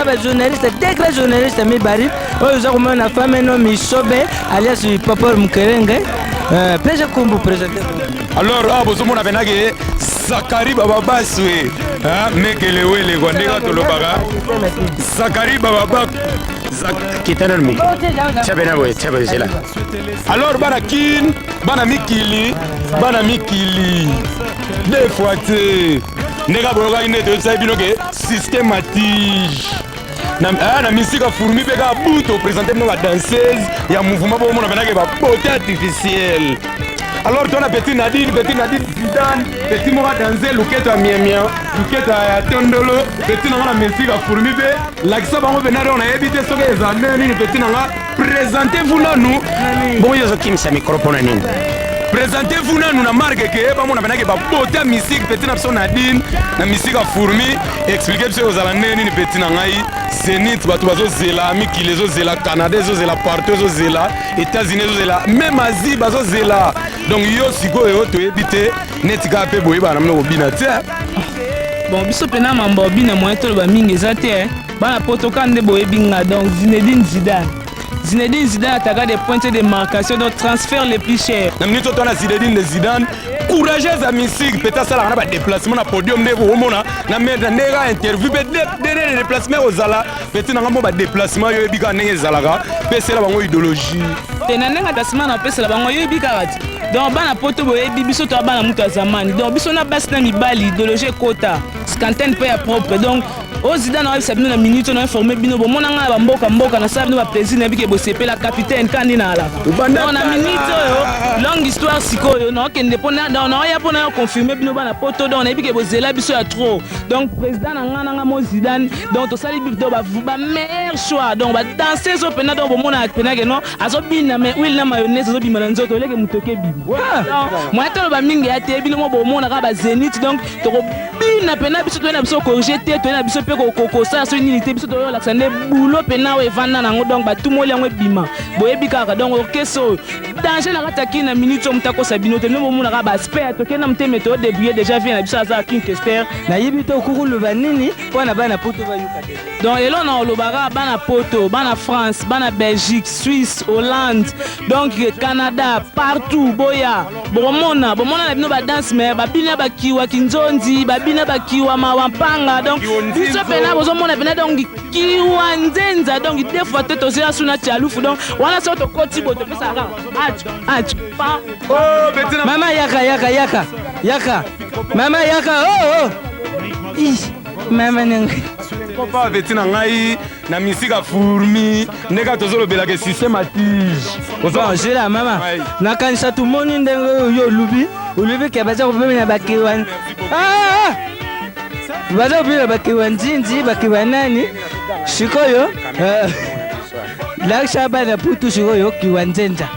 toza ba journaliste des grands journalistes mibari oyo za komona femme no Misobe alias Papa Mukerenge pleasure kumbu présenter. Alors bozomona benage Zakari Baba Baswe mekelewele kwa ndega tolobaka Zakari Baba Kitanami Chabena boy chabela. Alors bana kin bana mikili deux fois ndega boroga ine de ça binoke systématique na musique fourmi beka buto présenter no la danseuse ya mouvement bo mona benage ba beauté artificielle. Alors tu as petit Nadine Zidane, petit Mora danser, Luketo à Miamia, Luketo à Tondolo, petit Nanga la musique à Fourmibe, l'accent va revenir, on a évité ce que les années, petit Nanga, présentez-vous là nous. Bon, il y a qui me microphone. Présentez-vous là nous, la marque qui est pas mon avenir qui va beauté musique, petit Napson Nadine, la musique à Fourmi, expliquez ce que vous allez petit Nanga. Zénith, bato zela, Miki les zela, Canada zela, partout zela, États-Unis zela, même Asie bazo zela. Donc yo siko yo to ebité netika pe boye bana mno bina te. Bon biso pena mamba bina moyen to ba mingi zate bana potoka nde boye binga donc Zinedine Zidane attaque des points de marcation donc transfert les plus chers. Na minute to na Zidane courageuse à musique peut-être ça la ba déplacement na podium nde bo mona na meda ndega interview be des déplacements aux ala peut-être na ngamo ba déplacement yo ebika ndenge zalaka pe c'est la bango idéologie. Tenanenga déplacement na pesa la bango yo ebika kati. Donc bana poto boye biso to bana muta zamani donc biso na basi na mibali idéologie kota scanten pe ya propre donc au Zidane na sabino na minute na informer bino bo mona nga ba mboka na sabino ba plaisir na bike bo sepe la capitaine kandi na ala donc na minute yo longue histoire sikoyo na kende pona na ya pona confirmer bino bana poto donc na bike bo zela biso ya trop donc président na nga mo Zidane donc to sali bito ba meilleur choix donc ba danser so pena donc bo mona pena ke non azo bina mais will na mayonnaise zo bima na nzoto leke mutoke bi moi to ba mingi ya te bino mo bo mona ka ba Zénith donc to bina pena biso to na biso corriger te to na biso ko ça so unité biso to la sande boulot pena we vanda nango donc ba tout mo liango bima boyebi kaka donc okeso danger na kataki na minute mutako sabino te no mona ka ba spare to kena mteme to débrouiller déjà vient na biso za Kinkester na yibito kukulu banini pona bana poto ba yukate donc elo na olobaka bana poto bana France bana Belgique Suisse Hollande donc Canada partout boya bomona na bino ba dance mais ba bina ba kiwa kinzonzi ba bina ba kiwa mawampanga donc biso pena bozo mona pena donc kiwa nzenza donc des fois tete aussi asuna tialufu donc wana so to koti boto pesa ka ach pa oh betina mama yaka mama yaka oh mama nengi papa betina ngai na misika fourmi ndeka tozolo belaka systématique bon j'ai la mama na kanisa tout moni ndenge yo lubi ke baza ko bemena bakiwan baza bila bakiwa nzinzi bakiwa nani shikoyo la shaba na putu shikoyo kiwa nzenza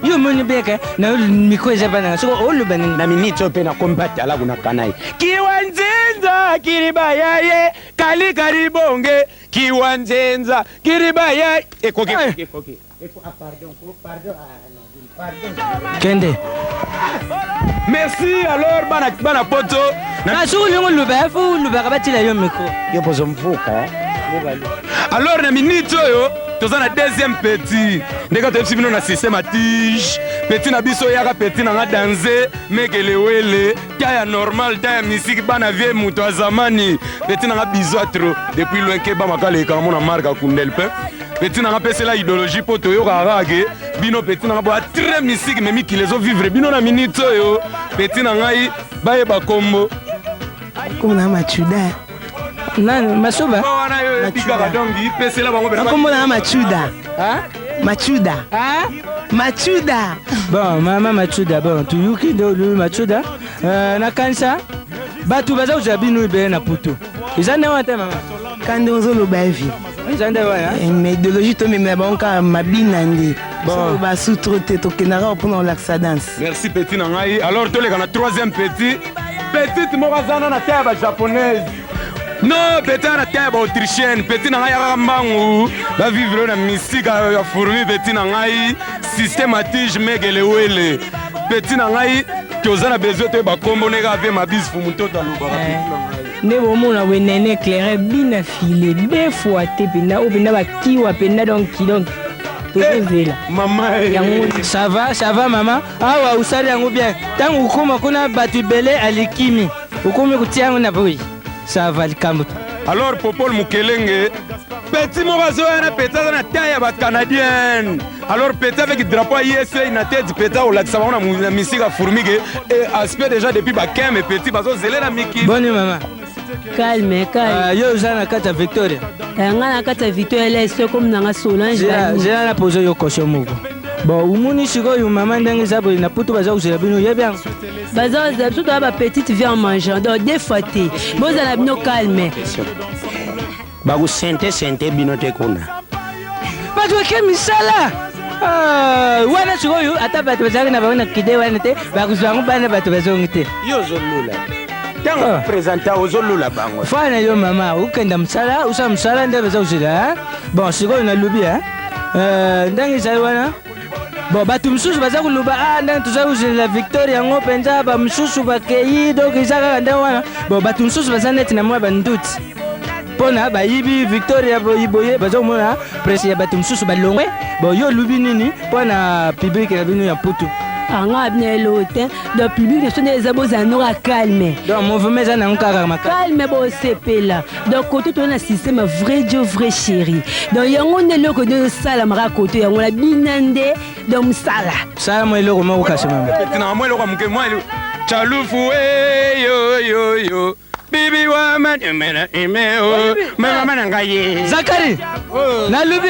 yo moni beka na miko jaba na shiko olubani na minito pe na combat ala kuna kanai kiwa nzenza kiribaya ye kali karibonge kiwa nzenza kiribaya ekoke pardon Kende. Merci alors bana poto. Na shu lingo luba kabati la yo micro. Yo pozo mvuka. Alors na minute yo toza na deuxième petit. Ndeka to bino na systématique. Petit na biso yaka petit na nga danser mekelewele kaya normal ta musique bana vie muto azamani. Petit na nga biso trop depuis loin ke ba makale ka mona marka kundelpe. Petit na nga pese la idéologie poto yo karage. Bino petit na ba très musique mais mi qui les vivre bino na minute yo petit na ngai ba yeba kombo komona machuda nani masoba wana yo bikaka dongi pese la bango bena komona machuda machuda bon mama machuda bon tuyuki ndo lu machuda na kansa batu baza ujabinu be na puto izande wate mama kandi ozolo ba hivi izande wana mais idéologie to me banka mabina ndi bon ba sous-traité to kenara pour la danse. Merci petit na ngai. Alors to le kana troisième petit morazana na taba japonaise. Non, petit na taba autrichienne, petit na ngai ya mbangu ba vivre na musique ya fourmi petit na ngai systématique megelewele. Petit na ngai tozana besoin to ba kombo nega ave mabis fu mutoto alobaka petit na ngai. nde bomona wenene éclairé bina filé befoite pena o pena bakiwa pena donc tokozela Maman. Ça va maman. Awa usali yango bien. Tangu ukuma kuna batu bele alikimi. Ukumi kutia yango na boy. Ça va likambo. Alors Popol Mukelenge, petit morazo na peta na taille ya ba canadienne. Alors peta avec drapeau ISA na tête peta au lac savana na misika fourmige et aspect déjà depuis ba kem petit bazo zele na miki. Bonne maman. calme Yo zana kata Victoria. nga na kata Victoria lese comme nanga Solange J'ai na poser yo caution moko. Bon, umuni sikoyo maman ndenge zabo na putu baza kusela bino yebya. baza surtout ba petite vie en mangeant donc des fois te boza na bino calme bakusente bino te kuna Batu ke misala. Wana sikoyo ata batu bazali na bana kide wana te bakuzwangu bana batu bazongi te. yo zolula tango présenta ozolula bango Fana yo mama ukenda msala usa msala nde baza kusela. Bon, sikoyo na lubi ndangi zali wana. Bon, batu msusu baza kuluba ndani tuza kusela Victoria ngo penza ba msusu bakei donc izaka nda wana. Bon, batu msusu baza net na mwa banduti. Pona ba yibi Victoria boye baza mona presse ya batu msusu balongwe. Bon, yo lubi nini pona public na bino ya putu. nga bine lote donc public ne sonne les abos anora calme Donc mouvement za na nkaka makaka. calme bo sepela donc côté to na système vrai Dieu vrai chéri donc yango ne loko de sala mara côté yango la binande donc sala Sala mo eloko moko kasi mama. Petit na moi le kwa mke moi chalufu yo bibi wa man imeo mama na ngaye Zakari. Na lubi.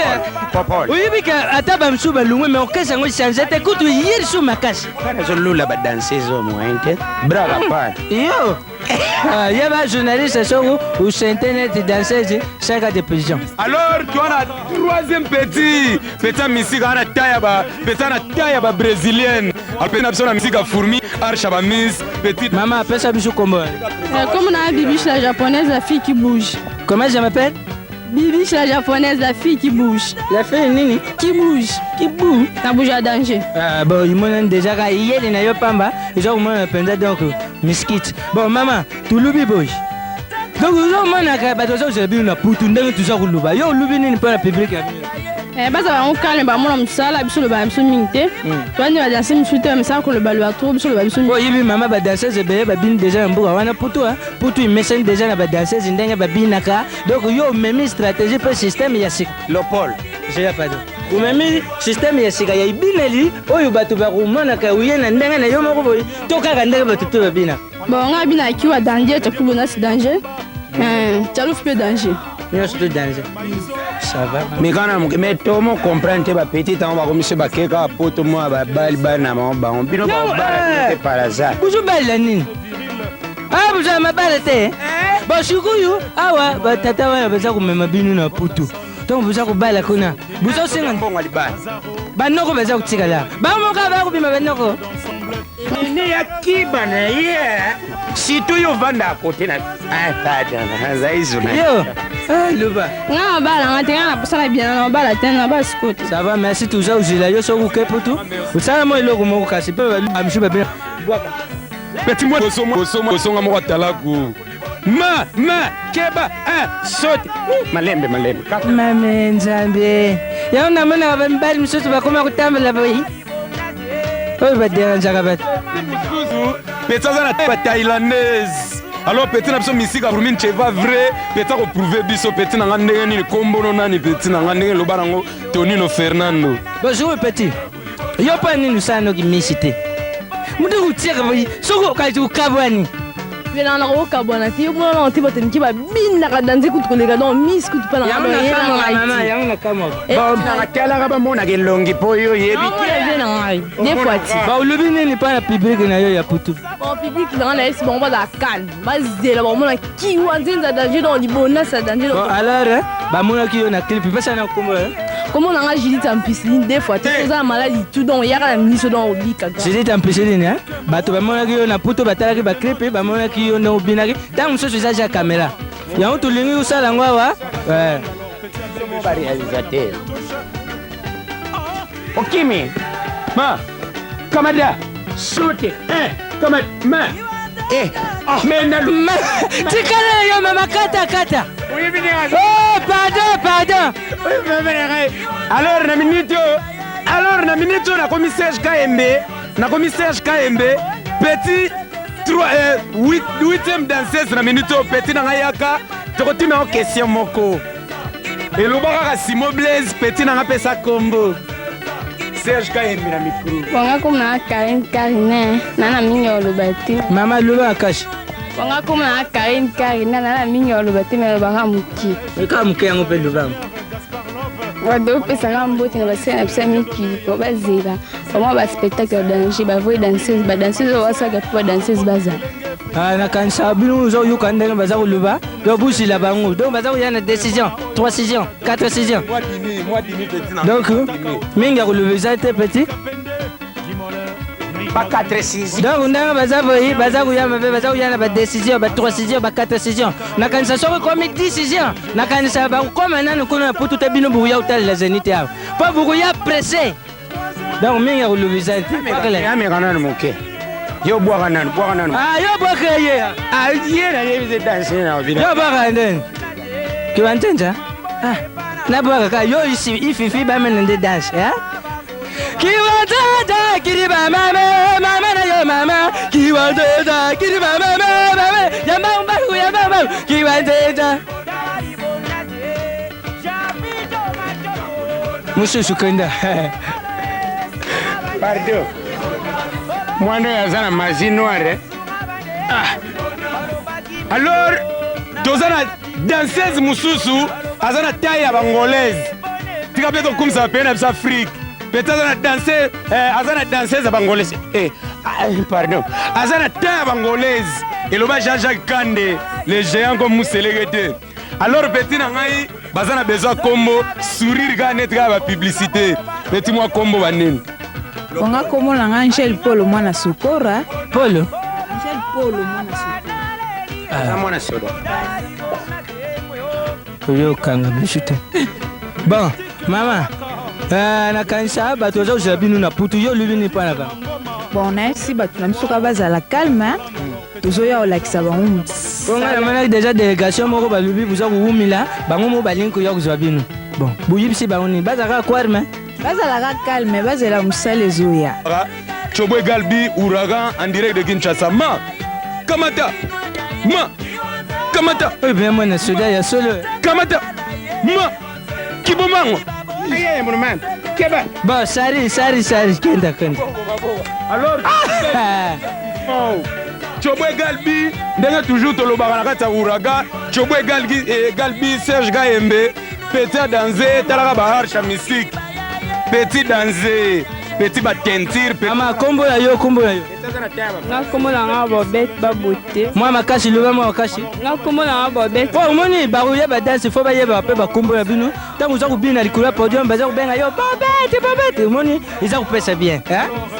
Popol Uyibika ata ba msuba lungwe me okesa ngo changer te kutu yiri su makasi. kana zolula ba danseuse au moins te brava pas Yo. Yaba journaliste soko ou sur internet danseuse 5 de prison. alors tu as la troisième petit misika na taille ba brésilienne apena biso na misika fourmi archa ba miss petite Maman pesa bisu kombo. Comme on a Bibiche la japonaise, la fille qui bouge. Comment je m'appelle? Bibiche la japonaise, la fille qui bouge. La fille nini? Qui bouge. Qui bouge. Ça bouge à danger. Bon, il m'a déjà yeli na yo pamba, ils ont moins penza donc miskit. Bon maman, tu lubi boy. Donc yo mana ka ba tozo je bi na putu ndenge tuza kuluba. Yo lubi nini pour la public ya bino. Baza on calme ba mona msala biso le ba biso mingte. Toi ni ba danser msute mais ça ko le ba le trop biso le ba biso. Bon, yibi mama ba danseuse be ba bin déjà mbuka wana putu putu imesen déjà na ba danseuse ndenge ba binaka. Donc yo memi stratégie pour système ya sik. Lopol Je ya pardon. Umemi système ya sika ya ibineli oyo batu ba kumana ka uyena ndenge na yo moko boy. Toka ka ndenge batu to ba bina. Bon, on a bien qui wa danger, tu peux bonus danger. Tchalouf peu danger. Yo surtout danger. Ça va. mais kana mke mais tomo comprendre ba petit tango ba komishe ba keka poto mo ba bali bana ba bino ba ba par hasard Buzu bala nini? Buzu mabala te. Bon shukuyu awa batata wana baza kumema binu na putu. Donc buza kubala kuna. Buzo singa bongo libana banoko baza kutika la. Bamoka ba kubima banoko. ne ya kiba na ye si tu yo vanda côté na tada zaizo na Yo. Luba. Nga bala nga tenga na pasana bien na bala tena ba scot. Ça va, merci toujours uzila yo soku ke putu. Usana mo iloko moko kasi pe amshu ba bina. petit moi kosonga moko talaku ma keba sote malembe Mame nzambe. Ya una mona ba mbali msusu bakoma kutambala boyi. Oyo ba dérange ka bat. petit za na pa thaïlandaise alors petit na biso misika pour mine cheva vrai petit ko prouver biso petit na ngandenge ni kombono nani petit na ngandenge loba nango Tonino Fernando Bonjour petit. Yo pa nini usana ki misite. Mutu kutira boyi. Soko kaji ukabwani. Vena na ko kabona ti mo na ti boten ki ba bin na ka danser kutu ko lega don miss kutu pa na Yango na kama mama, yango na kama. bon na tela ka ba mona ke longi po yo yebi Vena ngai. Des fois ti. Ba ulubi nini pa na public na yo ya putu. Bon public na na esi bon ba da calme. Ba zela ba mona ki wanzenza danger dans libona sa danger Bon dans. alors, ba mona ki yo na clip pesa na kombo. Comment on a Judith en piscine des fois tu fais ça maladie tout donc il y a la mise dans obi kaka. J'ai dit en piscine hein. Bato ba mona ki yo na putu batala ki ba clip ba mona ki yo na obinaki. Tant msoso za ja caméra. Ya utu lingi usala ngwa ouais. ba réalisateur okimi ma kamada sote kamada ma Mais tikala yo mama kata. Oh pardon. Alors na minute na commissaire KMB petit 8e danseuse na minute petit na ngayaka tokotima o question moko elobaka Simo Blaise petit na ngapesa kombo Serge KMB na micro Wanga kuma Karine nana minyo lobati mama loba akashi Wanga kuma Karine nana minyo lobati me lobaka muki eka muke yango pe loba Wado pesa kambote na basena pesa miki ko bazira Comment ba spectacle danger ba voix danseuse wasa ga pa danseuse baza na kanisa bino zo yu kandenge baza kuluba do busi la bango donc baza yana décision 3 décisions 4 décisions donc mingi kuluba ça était petit pas 4 décisions donc ndanga baza kuyama ba décision ba 3 décisions ba 4 décisions na kanisa soko comme 10 décisions na kanisa ba comme nanu kuna putu te bino buya utali la zenite yao pas buya pressé donc mingi kuluba ça était ya me kana moke yo boaka nanu yo boaka ye ye na ye bize danser na obina yo boaka ndeni kiwantenja na boaka ka yo ififi ba menende dance kiwantenja kiriba mama na yo mama kiwantenja kiriba mama yamba kiwantenja mususu kenda pardon Moi, je suis magie noire. Alors, tozana danseuse mususu, azana taille bangolaise. Tu as peut-être comme ça peine à Afrique. Peut-être azana danseuse bangolaise. Pardon. Azana taille bangolaise. Et le Jean-Jacques Kande, les géants comme Mousselegete. Alors, petit nangai, bazana besoin combo, sourire ganet ga publicité. Petit moi combo banine. Bonga komo langa Angel Polo mwana sukora. Polo? Angel Polo mwana sukora. Mwana soda. Yo kanga bishute. Bon, mama. Na kanisa bato za uzabinu na putu yo lubini pa na ba. Bon, na si bato na misuka bazala calme. Tozoya olakisa bango. Bonga na mana déjà délégation moko ba lubi buza kuumila bango mo balinko yo kuzabinu. Bon, buyibisi bango ni bazaka kwarma. Bazala calme, bazala musale zoya. Chobwe Galbi Ouragan en direct de Kinshasa. Kamata. Oui, bien moi na soda ya solo. Kamata. Kibomango. Aye mon man. Keba. Bon, sari kenda. Alors Chobwe Galbi ndenge toujours tolobaka na kati ya Ouragan. Chobwe Galbi Serge KMB Petit danser talaka ba archa mystique. Petit danser, petit batentir, petit ama kombo ya yo. Na kombo na nga bobet ba beauté. Moi makashi luba moi makashi. Na kombo na nga bobet. Po moni ba ruya ba danse fo ba yeba pe ba kombo ya bino. Tango za kubina likula podium ba za kubenga yo bobet. Moni iza kupesa bien,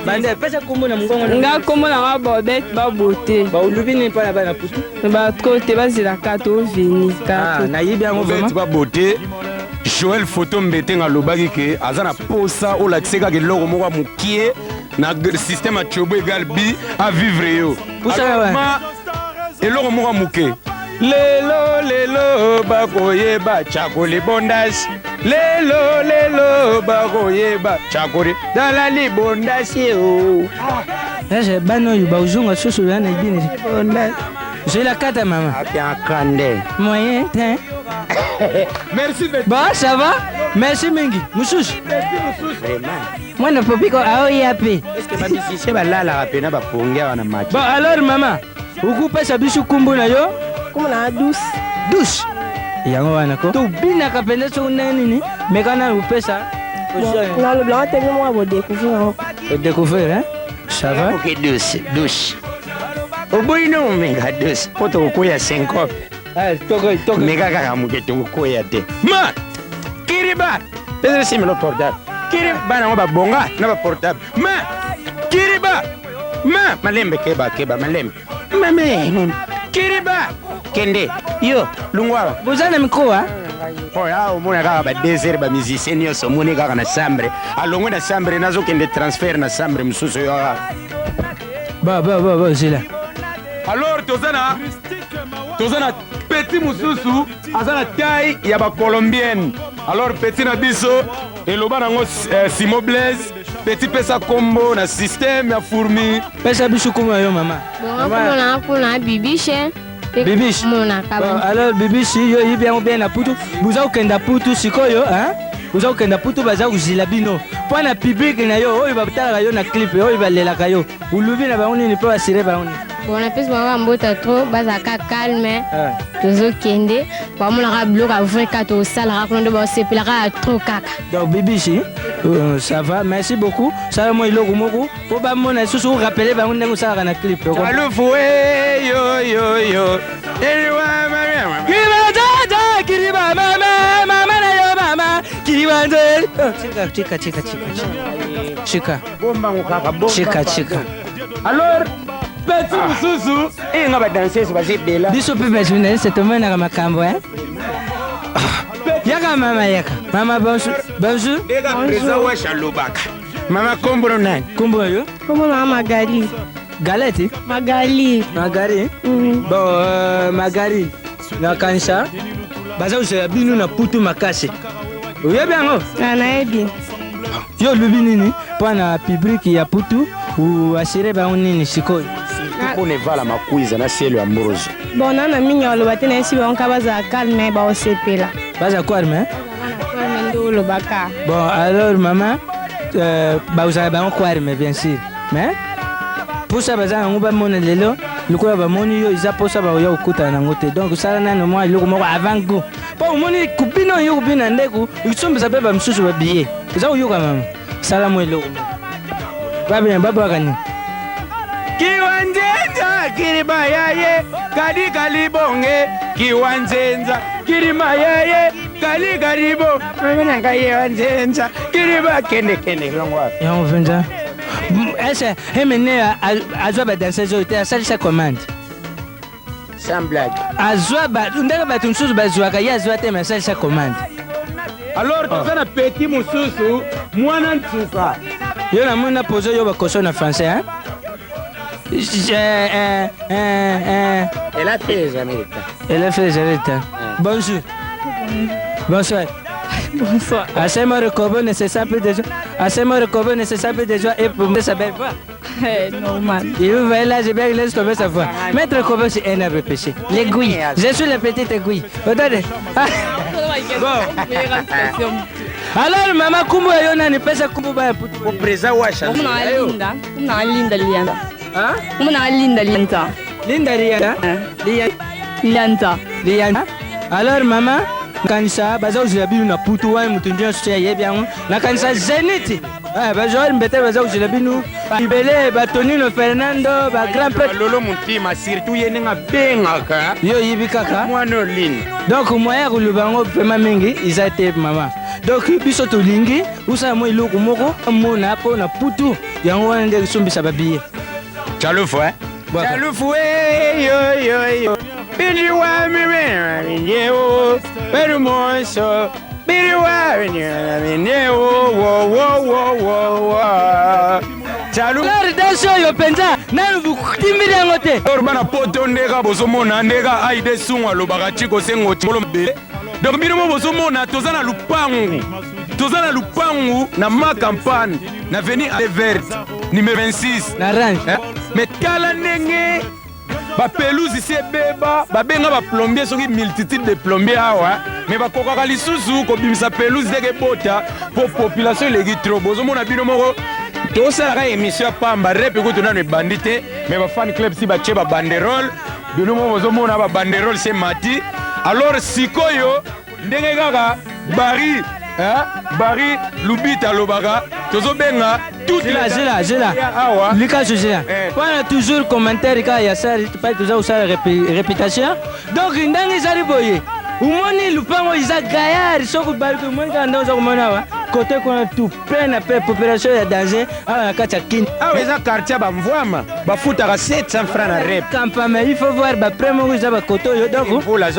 Bande pesa kombo na mungongo. Nga kombo na nga bobet ba beauté. Ba ulubini pa na ba na putu. Ba côté ba zila kato vini kato. Na yibi yango vraiment. Ba beauté. Joël Photo Mbetenga lobaki ke azana posa ola tseka ke logo moko mukie na système a Chobwe Galbi a vivre yo. Posa eloko moko muke. Lelo bakoye ba chakoli bondage. Lelo bakoye ba chakoli dans la libondage yo. Je bano yu ba uzunga susu yana ibini. J'ai la carte maman. Akande. Moyen, hein. Merci. Bah, ça va? Merci Mingi. Moussous. Vraiment. Moi, ne peux pas yapi. Est-ce que ma musicien va là la peine à ponga en match? Bon, alors, maman, vous coupez sa biche kumbu na yo? Comme la douce. Douce? Yango wana ko? Tu bina kapenda so nini? Mekana upesa. Dans le blanc, t'es moi pour découvrir. Découvrir, hein? Ça va? Ok, douce. Au bout non, mais douce. Pour te couiller 5 ans. Togo. Mega kakamuke tukukoya te. Ma! Kiriba! Pesa simu lo portable. Kiriba na ba bonga na ba portable. Ma! Kiriba! Ma! Malembe keba malembe. Mame! Kiriba! Kende. Yo, lungwa. Bozana mikoa? Oh ya, omona kaka ba désert ba musicien nyonso omoni kaka na chambre. Alongwe na chambre nazo kende transfert na chambre mususu yo. Ba, zila. alors toza na petit mosusu aza na taille ya bacolombienne. Alors petit na biso eloba nango Simo Blaise. Petit pesa kombo na système ya fourmi. Pesa biso kombo yo mama. Bon kuna bibishe. Bibishi. Alors bibishi yo yibi yango bien na putu. Buza okenda putu sikoyo, hein? Buza okenda putu baza kuzila bino. Po na public na yo oyo batalaka yo na clip oyo balelaka yo. Ulubi na bango nini po asire bango nini. Bon na pesa bango mbota trop bazaka calme. Tozo kende bamonaka bloc a vrai kato sala kuna ndo ba sepelaka trop kaka. Donc bibishi ça va, merci beaucoup. Ça va moi iloko moko. Po ba mona susu rappeler bango ndengo sala na clip. Allo foué yo yo yo. Eliwa mama. Kiriba mama na yo mama Kiribanze. Chika. Bomba ngokaka bomba. Chika. Alors petit mususu nga ba danseuse bazibela. Biso pe bezuna c'est toi na makambo hein. Yaka mama yaka. Mama bonjour. Bonjour. Bonjour wa shalobaka. Mama kombo nani? Kombo yo? Kombo mama Magali. Galeti? Magali. Bon Magali. Na kansha. Baza usela binu na putu makasi. Oyebi yango? Anayebi. Yo lubi nini? Po na public ya putu ou asire bango nini sikoyo? Tuko nevala makuiza na cielo amoroso. Bon nana minyo lo batena esi banka baza calme ba osepela. Baza kwarme? Kwarme ndo lo baka. Bon alors maman ba usala bango kwarme bien sûr. Mais pour ça baza ngo ba mona lelo lokola ba moni yo iza posa ba yo okuta na ngote. Donc sala nano moi loko moko avant go. Po moni kupino yo kupina ndeko utsombe pe ba msusu ba billet. Iza yo ka mama. Sala mo loko. Baba kani. Kiwanzenza kirima yaye kali kalibonge kiwanzenza kirima yaye kali kalibo mwana ngaye wanzenza kirima kende longwa yango venza ese hemene azwa ba danseuse ote asalisa commande sans blague azwa ba ndaka ba tunsusu bazwaka ya azwa te asalisa commande. Alors toza na petit mususu mwana ntuka yo na mona pozo yo ba koso na français hein. Elle a fait les Américains. Bonjour. Bonsoir. Assez-moi recover nécessaire plus de joie et pour me sa belle voix. Normal. Et vous voyez là, j'ai bien laissé tomber sa voix. Maître Recover, c'est un arbre péché. L'aiguille. Je suis la petite aiguille. Attendez. Bon. Alors maman kumbu yona ni pesa kumbu ba au présent washa. Muna linda lianda. Hein? Muna linda lianda. Linda lianda. Alors maman kanisa baza uzila binu na putu wa mutundia soya yebiango na kanisa Zenith. Bazo mbete baza uzila binu ibele Batonino Fernando ba grand prêtre Lolo Mutima surtout yenga bengaka. Yo yibikaka. Mwana lini. Donc moya kulubango pema mingi izate mama. Donc biso to lingi usa mo iloko moko mona po na putu yango wana nde sombisa babiye. Chalufu Chalufu yo. Bili wa mimi nyewo. Beru monso. Bili wa mimi nyewo wo. Chalufu. La redemption yo penza na bukimbili yango te. Bana poto ndeka bozomona ndeka aide sungwa lobaka chiko sengo chimolombe. Donc bino mo bozomona toza na lupangu na ma campagne na veni à verte numéro 26 na range mais tala ndenge ba pelouse ici beba ba benga ba plombier soki multitude de plombiers awa mais ba kokaka lisusu ko bimisa pelouse deke bota pour population legi trop bozomona bino moko tosalaka émission pamba rep ko tona ne bandite mais ba fan club si ba che ba banderole bino mo bozomona ba banderole c'est mati. Alors sikoyo ndenge kaka Bari Lubita Lobaga tozobenga tout Zila Lucas Jila voilà toujours commentaire ka ya ça pas toujours ça répétition donc ndenge zali boye umoni lupango iza gayari soko bari ko mwenga ndo za kumona wa côté qu'on tout plein na population ya danger ala kati kini eza quartier ba mvwama ba futaka 700 francs na rep campement il faut voir ba premier iza ba koto yo donc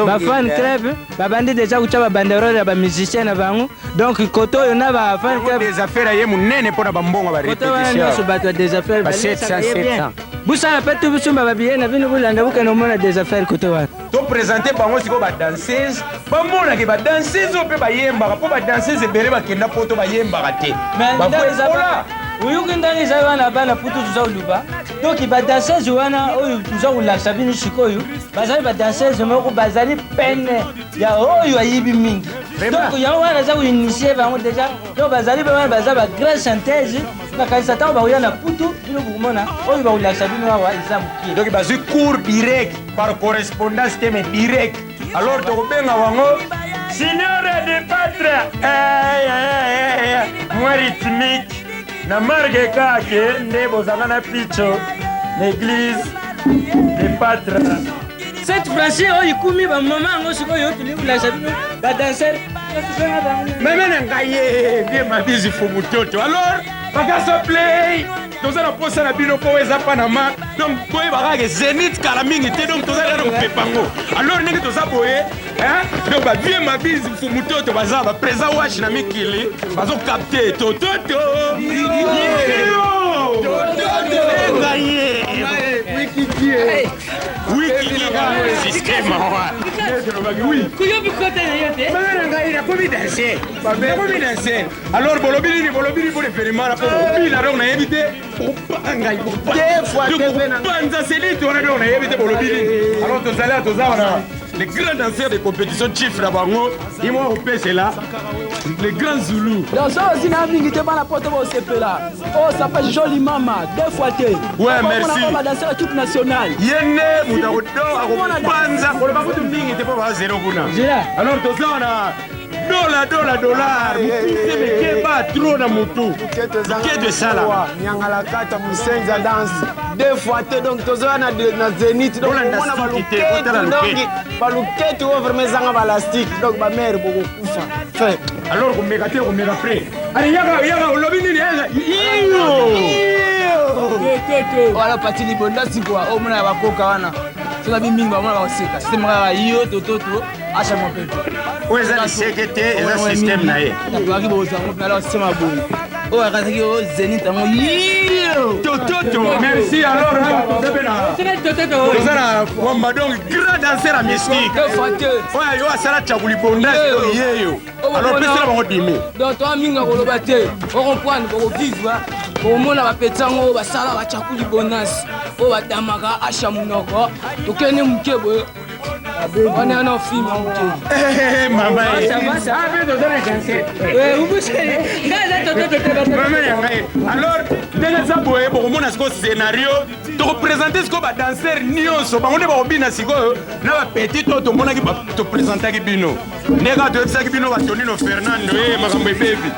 ba fan club ba bandi déjà kucha ba banderole ba musicien na bango donc koto yo na ba fan club des affaires ye munene pona ba mbongo ba répétition koto wana so ba des affaires ba 700 busala mpe tu bisumba babiye na bino bolanda bokende omona des affaires kote wana topresente bango sikoyo badanseuse bamonake badanseuse oyo mpe bayembaka mpo badanseuse ebele bakenda mpo to bayembaka te bafola uyuki ndenge eza wana bana putu tuza koluba donc badanseuse wana oyo tuza kolakisa bino sikoyo bazali badanseuse moko bazali pene ya oyo ayibi mingi donc yango wana aza koinitie bango déjà donc bazali pe wana baza bagrande chanteuse bakanisa ntango bakoya na putu bino bokomona oyo bakolakisa bino awa eza mokie donc bazwi cours direct par correspondance te mais direct alors tokobenga bango signore de patre mwa rythmique na marke kake nde bozanga na picho l'église de patre cette franchise oyo ikumi bamama yango sikoyo tuli kolakisa bino badanser meme na ngai ye vie mabisi fo mototo alors bakaso play toza na posa na bino mpo eza panama donc boyebaka ke zénith kala mingi te donc toza na kopepango alors ndenge toza boye donc bavie mabisi fo mototo baza baprésent wash na mikili bazokapte tototo alors bolobi nini mpo lepelemana mpo kobila donc nayebi te ngai kopanza selite wana donc nayebi te bolobi nini alors tozali a toza wana les grands danseurs de compétition chiffre na bango imo akopesela les grands zoulous danseur aussi na mingi te bana poto bosepela oyo s'appelle joli mama 2 fois te ouais merci badanseur équipe nationale yene moto akopanza koloba kutu mingi te mpo bazero kuna alors toza wana dollar mokuse mekeba tro na motu kete sala nyangala kata musenza danse 2 fois te donc toza na zénith donc omona baluketi oyo vraiment ezanga balastique donc bamere bokokufa fe alors komeka te komeka pre ale yaka olobi nini wala pati libondasi kwa omona ya bakoka wana soka bimingi bamona bakoseka systeme kaka yo tototo acha mopepe oyo eza liseke te eza systeme na ye toaki bozango mpe ala systeme aboye oyo akataki o zénith yango tototo merci alors toza na wamba donc grand danser ya mystique oyo asala cakuli bondasi yeyo alors pesela bango dimi donc toa mingi akoloba te okomprendre bokokizwa okomona bapeti yango oyo basala bacakuli bonasi oyo badamaka asha monoko tokende moke boye wana na film ya moke mama alors ndenge eza boye bokomona sikoyo scénario tokopresente sikoyo badanser nyonso bango nde bakobina sikoyo na bapeti to tomonaki topresentaki bino nde kaka toyebisaki bino batonino fernando makambo ebebi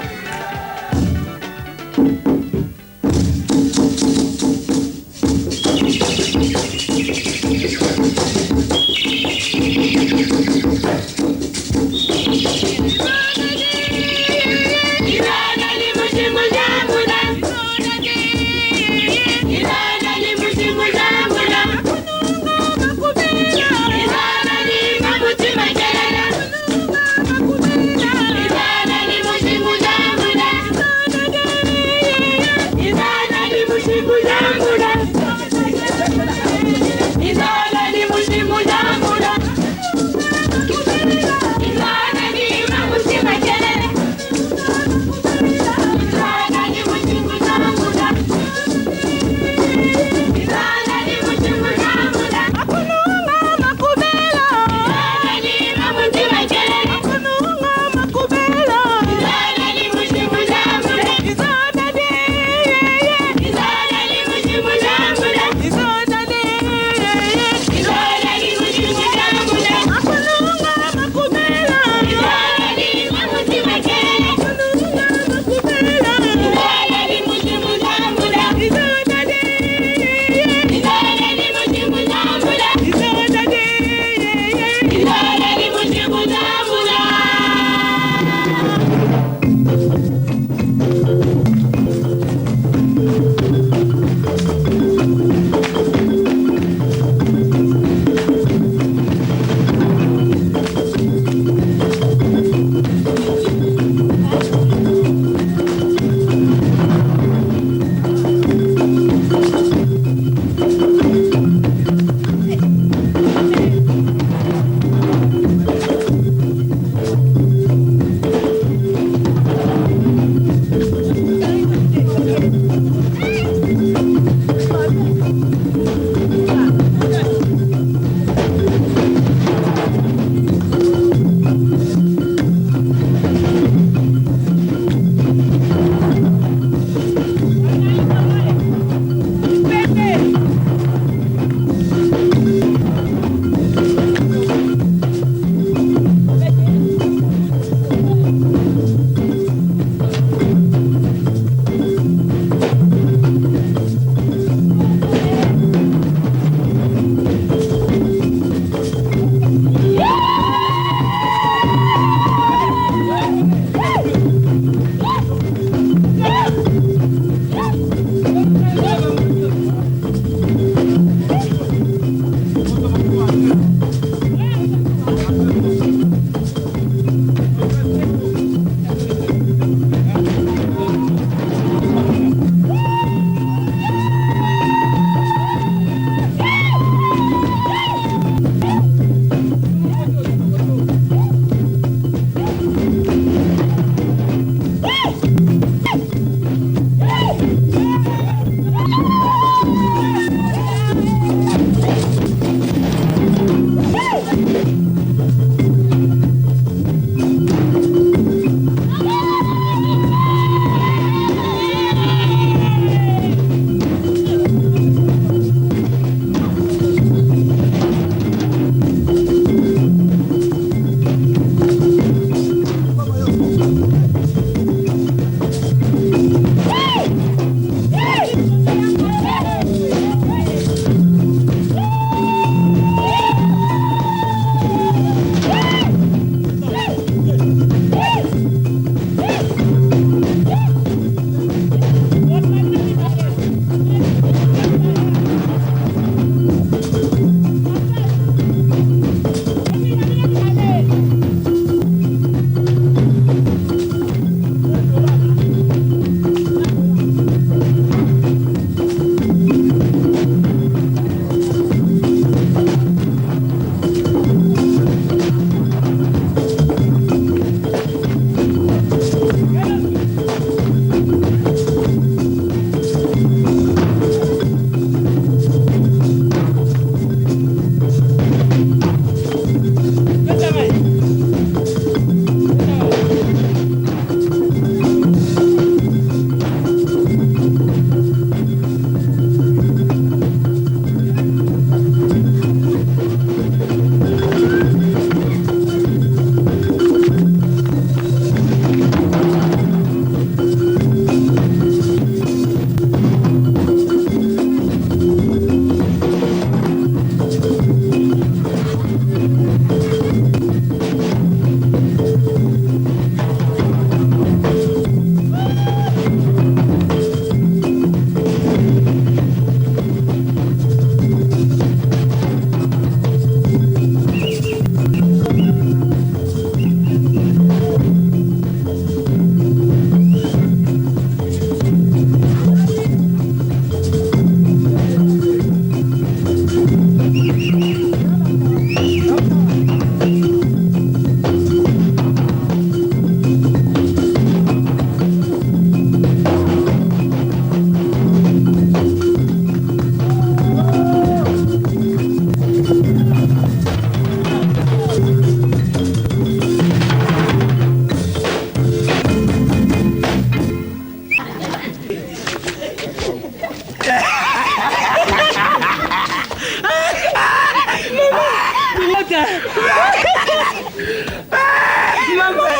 Maman,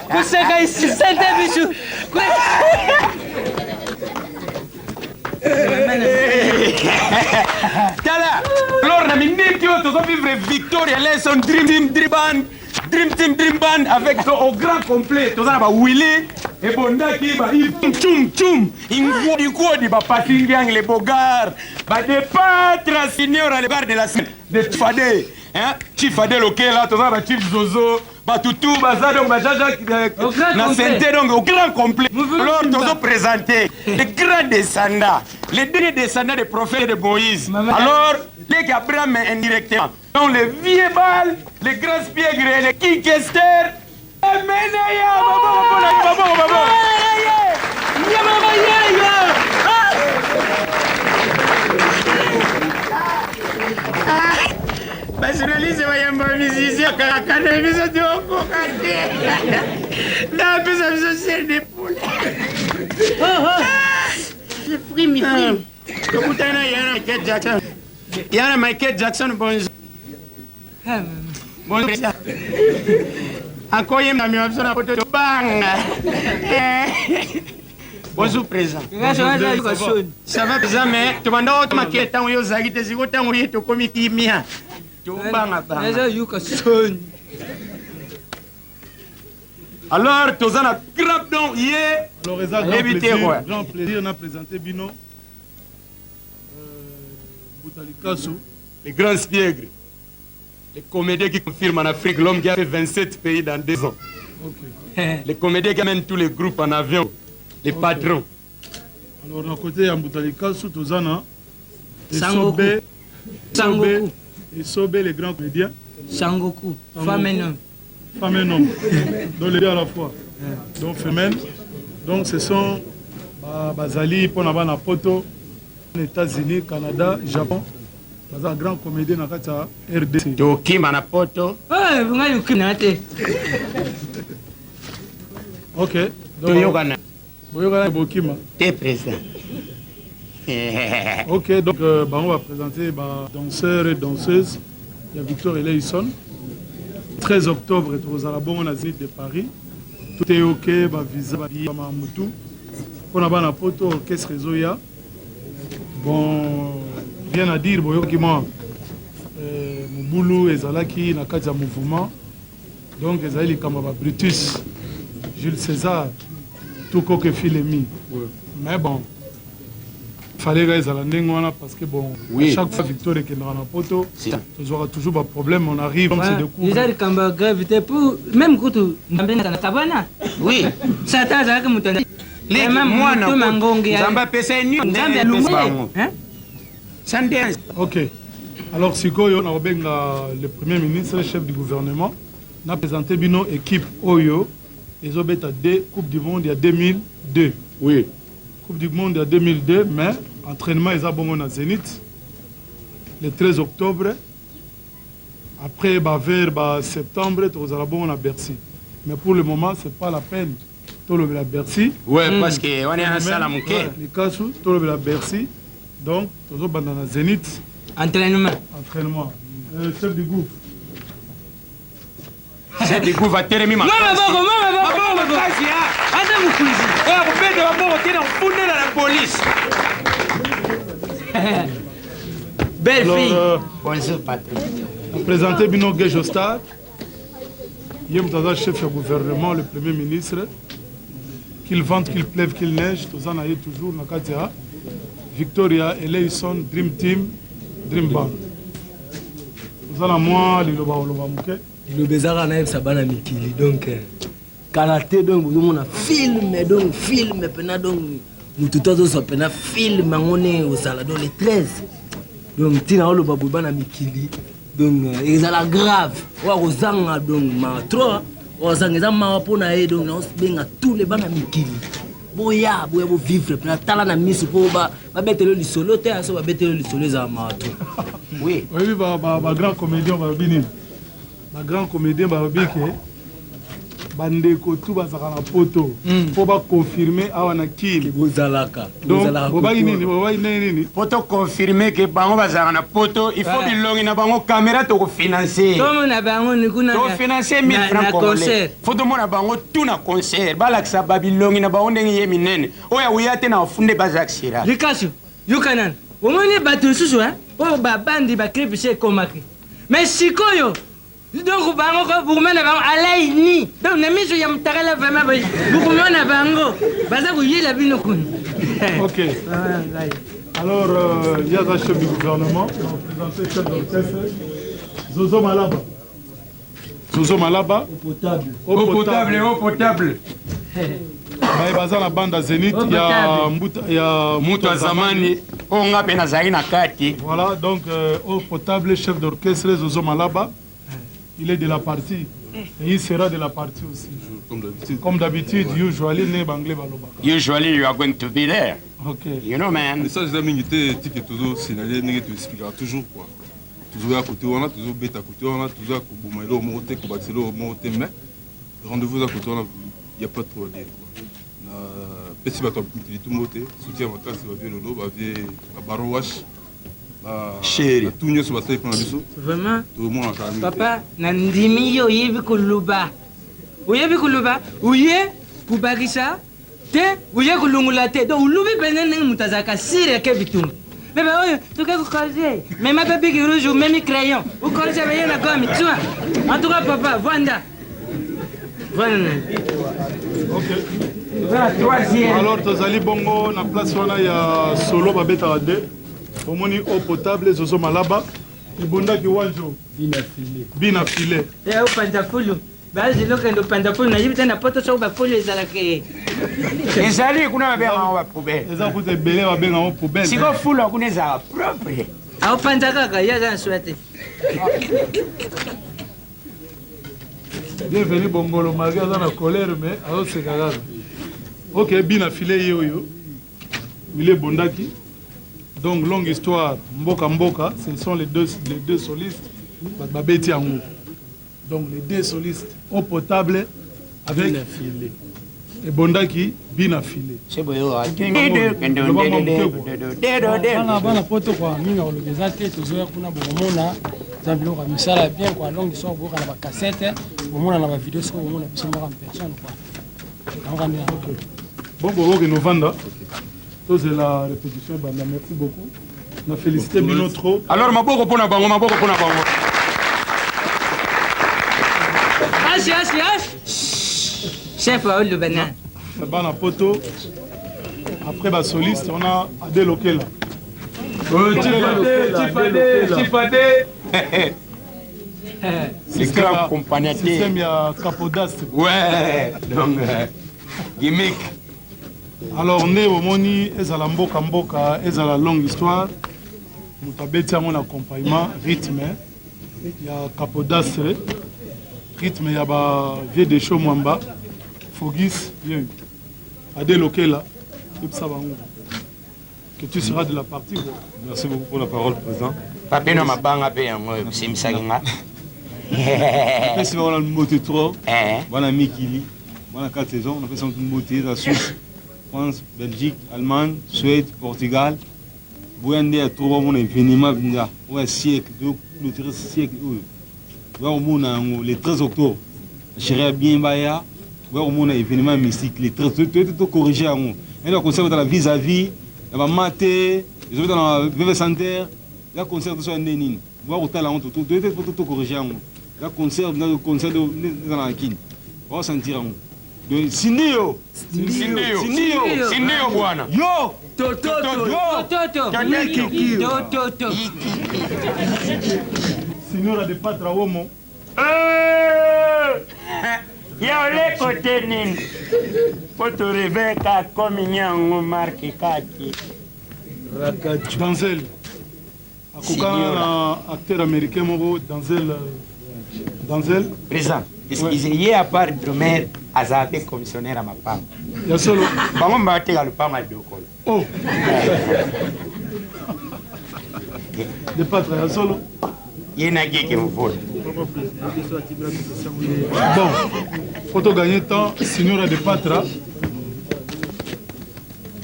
kuseka ici, sente bichu. Tala, alors na minute yo to vivre Victoria Lesson Dream Team Band avec au grand complet. To za ba Willy et Bondaki ba chum ingodi ba Patingang les Bogards ba de patra senior à l'égard de la semaine de Fadé, hein? Chief Fadé local là, to za ba Chief Zozo ba Tutu ba za donc ba Jaja na santé donc au grand complet. Alors to présenter les grands descendants, les derniers descendants des prophètes de Moïse. Alors les Abraham indirectement. Donc les vieux balles, les grands spiègres et les Kinkester. Basuralise wayamba musicien kakana biso toko kate. Na pesa biso c'est des poulets. Je frime. Tokutana yana Michael Jackson. Yana Michael Jackson bonjour. Bonjour. Encore yem na mi wapso na poto banga. Bonjour président. Ça va président mais to banda o maquette tango yo zaki te ziko tango yeto komi kimia. Alors, tu as un grave don hier. Alors, grand plaisir, on a présenté Bino Boutalikasu. Les grands spiègres, les comédiens qui confirment en Afrique l'homme qui a fait 27 pays dans 2 ans. Okay. Les comédiens qui amènent tous les groupes en avion, les patrons. Alors, d'un côté, il y a Boutalikasu, Tozana, Sangoku. Et Sobé, les grands comédiens. Sangoku, femme et homme. Femme et homme, donc les deux à la fois. Donc femelles. Donc ce sont Bazali, Ponabana Poto, les États-Unis, Canada, Japon. Bazali, grand comédien dans la RDC. Toki Manapoto. Ouais, vous m'avez eu. Ok. Toyogana. Boyogana Bokima. T'es présent. Ok, donc on va présenter danseurs et danseuses. Il y a Victor Eleison. 13 octobre, aux Arabons, on a de Paris. Tout est ok, visa, Mamoutou. On a un poto, orchestre Zoya. Bon, rien à dire, mon boulot est Zalaki, n'a qu'à mouvement. Donc, Ezali Kamaba Brutus, Jules César, tout que Philemi. Mais bon. Fallait que les Alandais parce que bon, oui. À chaque fois Victor est dans la poto, tu auras toujours un problème, on arrive, on se découvre. Déjà, il y a une gravité pour même quand tu as cabana. Oui. Ça t'a dit que tu as moi, ok. Alors, Sikoyo, on a le Premier ministre, le chef du gouvernement, on a présenté Bino équipe Oyo, ils ont été à 2 Coupes du Monde il y a 2002. Oui. Coupe du Monde en 2002, mais entraînement ils ont à Zénith le 13 octobre. Après, vers septembre, ils ont à Bercy. Mais pour le moment, ce n'est pas la peine. Tout le à Bercy. Oui, parce qu'on est à Salamouké. Les cas tout le à Bercy. Donc, ils ont à Zénith. Entraînement. Entraînement. Chef du groupe. Chef du groupe va terminer ma belle fille. Bonjour, patron. On a présenté Bino Gejo Stade. Il y a un chef du gouvernement, le Premier ministre. Qu'il vente, qu'il pleuve, qu'il neige, tout ça, on a toujours dans Katia. Victoria, Eleison, Dream Team, Dream Band. Tout ça, moi, les Loba. Le Bézara na Sabana Mikili donc karaté donc on a film pena donc nous tout ça pena film ngone au salado les 13 donc tina lo babuba na Mikili donc ezala grave wa kozanga donc ma trop ozanga ma pona e donc na benga tous les bana Mikili boya vivre pena tala na misu po ba betelo lisolo te aso ba betelo lisolo za ma trop oui oui ba grand comédien ba bini. Ma grand comédien Barbique, bandeko tu bazaka na poto po baconfirme awa na kini donc bobaki nini poto confirme ke bango bazaka na poto il faut bilongi na bango caméra tokofinancer tomona bango nikuna tofinancer 1000 francs congolais faut tomona bango tout na concert balakisa babilongi na bango ndenge ye minene oyo awuya te na ofunde bazakisira likaso yokanana omoni bato mosusu oyo babandi bakrepise ekomaki mais sikoyo donc bango ko bukumana bango alaini donc na miso ya mutakala vraiment bukumana bango baza kuyela bino kuni ok alors il y a le chef du gouvernement présenté chef d'orchestre Zozo Malaba Eau potable baza na banda Zénith ya Mbuta Zamani onga pe nazali na kati voilà donc eau potable chef d'orchestre Zozo Malaba. Il est de la partie et il sera de la partie aussi. Comme d'habitude, usually, usually you are going to be there. Okay. You know, man. Mais ça, je l'ai dit que toujours signalé, tu expliqueras toujours quoi. Toujours à côté, on a toujours bête à côté, on a toujours à côté, on a monté, on a monté, mais rendez-vous à côté, il n'y a pas trop à dire. Petit bateau, tout monté, soutien à classe, va bien le lot, va bien à Barouache. Chéri. Vraiment? Papa, nandimi yo yebi kuluba. Uyebi kuluba, uye kubakisa te, uye kulungula te. Donc ulubi benene mutazaka sire ke bitum. Bébé oyo, tuke kukaze. Même bébé qui rouge ou même crayon. Ou quand j'avais na gomme, tu vois. En tout cas papa, Vanda. Voilà. Ok. Alors tozali bongo na place wana ya solo babeta ade. Omoni eau potable Zozo Malaba ibondaki wanjo bina filet ya upandafulu bazi lokendo pandafulu na yibita na poto so bafulu ezalake ezali kuna babenga ba poubelle eza kuta ebele babenga o poubelle siko fulu kuna eza propre au pandaka ya za swate bienvenue bongolo malgré dans la colère mais alors c'est grave ok bina filet yoyo il est bondaki. Donc, longue histoire, Mboka Mboka, ce sont les deux solistes, Babeti Angou. Donc, les deux solistes, eau potable avec filet. Et Bondaki, bina filet. C'est bon, bana poto kwa minga olobeza te tozoya kuna bomona za biloko misala bien kwa longue histoire boka na ba cassette bomona na ba vidéo siko bomona biso moko en personne quoi. Bon, bon, Novanda. C'est la répétition. Merci beaucoup. On a félicité Binotro. Alors, maboko pona bango, maboko pona bango. Chef, le banane. Le banane poto. Après, la soliste, on a Adé Lokela. Tifade. C'est grand compagnie. Système, il y a Capodastre. Ouais, donc, gimmick. Alors, on est au Moni, et à la Mboka Mboka, et à la longue histoire. Nous avons un accompagnement, rythme. Il y a Capodastre, rythme, il y a Vieux de Chomwamba, Fogis, Adé Lokela, que tu seras de la partie. Merci beaucoup pour la parole, président. Papa, non, ma banque, c'est Missagina. Merci pour la moté 3. Bon ami Kili. Bon, 4 saisons, on a fait son moté, la Suisse. France, Belgique, Allemagne, Suède, Portugal. Bouyande a trouvé mon événement, ouais, siècle, le 13 siècle. Le 13 octobre, Chérie bien Baya, ouais, au monde événement mystique, le 13, tout corrigé à moi. Et là, concert dans la vis-à-vis, la maté, ils ont dans la VV Center, là, concert de soins Nénine. Voir au talent, tout corrigé à moi. Là, concert dans la kin. On va sentir à moi. Sindio bwana. Yo toto Signora de Patra Womo. Ya ole kote nini? Poto Rebecca kominyango marki kaki. Denzel. Akokana na acteur américain moko Denzel. Président. Est-ce à part Dromer, Azate commissionnaire à ma femme? Il y a solo. Comment m'attire à le pas mal de col? Oh! De Patra, il y a solo. Il y a un qui me vole. Bon. Photo gagné temps, Signora de Patra.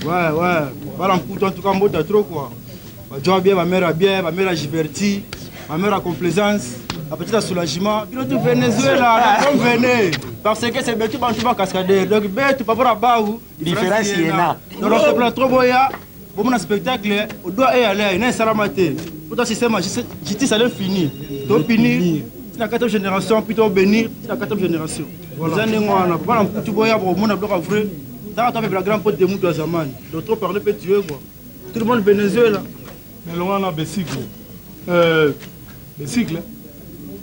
Ouais. Voilà, en tout cas, moi, t'as trop quoi. Ma joie bien, ma mère a diverti, ma mère a complaisance, la petite a soulagement. Puis l'autre Venezuela, comme venez. Parce que c'est bien, tu vas cascader. Donc, bien, tu vas voir là-bas où. Différence, il y en a. Donc, on se plaît trop, boya. Pour mon spectacle, on doit y aller. Il y a un salamate. Pour ton système, justice, elle est finie. Donc, fini. C'est la 4e génération, puis tu bénir. C'est la 4e génération. Voilà. Tu vois, on a bloqué à vrai. Dans la grande porte de Moutou Azaman. D'autres parler peut tuer quoi. Tout le monde Venezuela. Mais là on a Bessicle. Bessicle.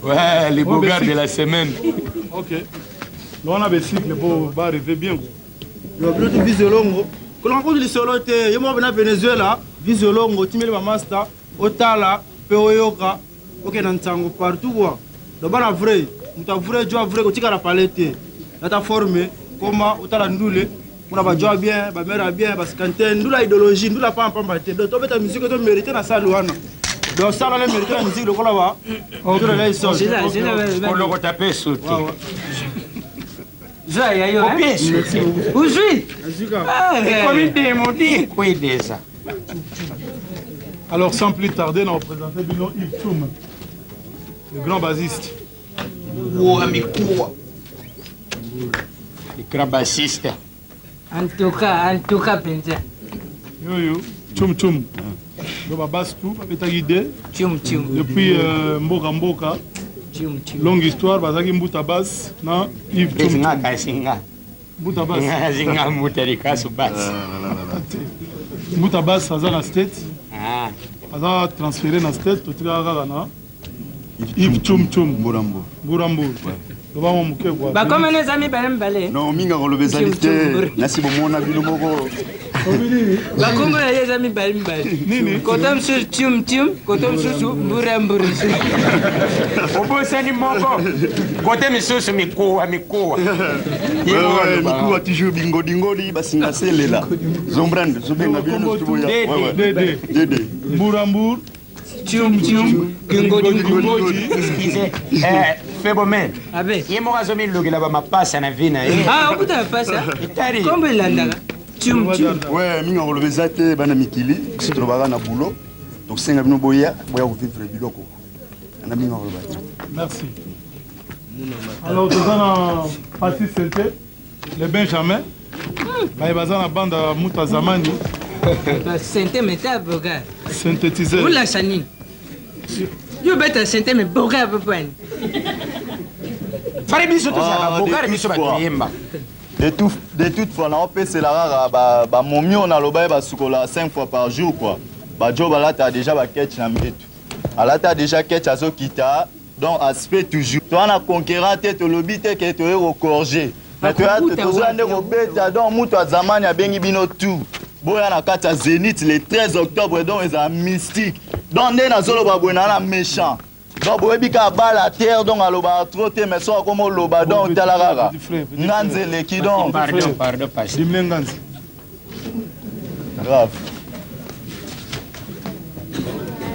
Ouais, les beaux gars de la semaine. Ok. Là on a Bessicle pour arriver bien. Le bleu du Visolongo. Quand on rencontre les solotes, il y a moi Venezuela, Visolongo, Timel Mamasta, Otala, Peoyoka, ok Nantango partout quoi. Donc on a vrai, on a vrai, tu as vrai, tu as la palette. Là tu as formé, comment Otala Ndoule. On a joué bien, ma mère a bien, parce que nous la idéologie, nous la pas en pambaté. Donc, tu as musique que tu mérites dans la salle. Donc, ça, on a mérité la musique, le là-bas. On le retapé sous. Alors, sans plus tarder, on va présenter Yves Tchoum, le grand bassiste. Le grand bassiste. En tout cas, Penza. Yo, Tchoum. Le basse tout, c'est guidé. Tchoum. Depuis Mboka. Longue histoire, Bazaki Mbouta Bass, non, Yves Tchoum. Mbouta Bass. Mbouta Bass, ça dans State. Ça transféré dans State, tout le Yves Tchoum. Bourambo. Bah comme les amis balé. Non, minga relevé zalité. Merci beaucoup mon avis moko. Bah comme les amis balé. Kotom sur tium, kotom sur burambo. Obo sani moko. Kote misoso mikoa. Ouais, mikoa toujours bingo dingoli basinga selela. Zombrand, zobenga bino tuboya. Dede. Burambo. Tium, Kingoji. Fais bon man. Abe. Il m'a zomi le gars ma passe na vina. Ah, on peut faire ça. Comme il l'a. Tium. Ouais, minga relevé zate bana mikili, si tu vas na boulot. Donc c'est ngabino boya ko vivre biloko. Na minga relevé. Merci. Alors nous allons passer le Benjamin. Bah bazana banda Mouta Zamani. Synthé métal boga. Synthétiseur. Où la chanine? Yo bête synthé mais boga peu point. Fare biso to ça boga biso ba yemba. De toute fois na opé c'est la rara ba momi on a loba ba sukola 5 fois par jour quoi. Ba job là t'as déjà ba catch na mitu. Ala t'as déjà catch azo kita donc aspect toujours. Toi na conquérant tête lobby te que tu es recorgé. Mais tu as besoin de robeta donc Mouta Zamani a bengi bino tout. Boya na kata Zénith le 13 octobre donc ils a mystique. Donc né na zolo ba boya na méchant. Donc boya bika ba la terre donc aloba trotter mais so comme loba donc talarara. Nganze le ki donc pardon pas. Dimlenganze. Grave.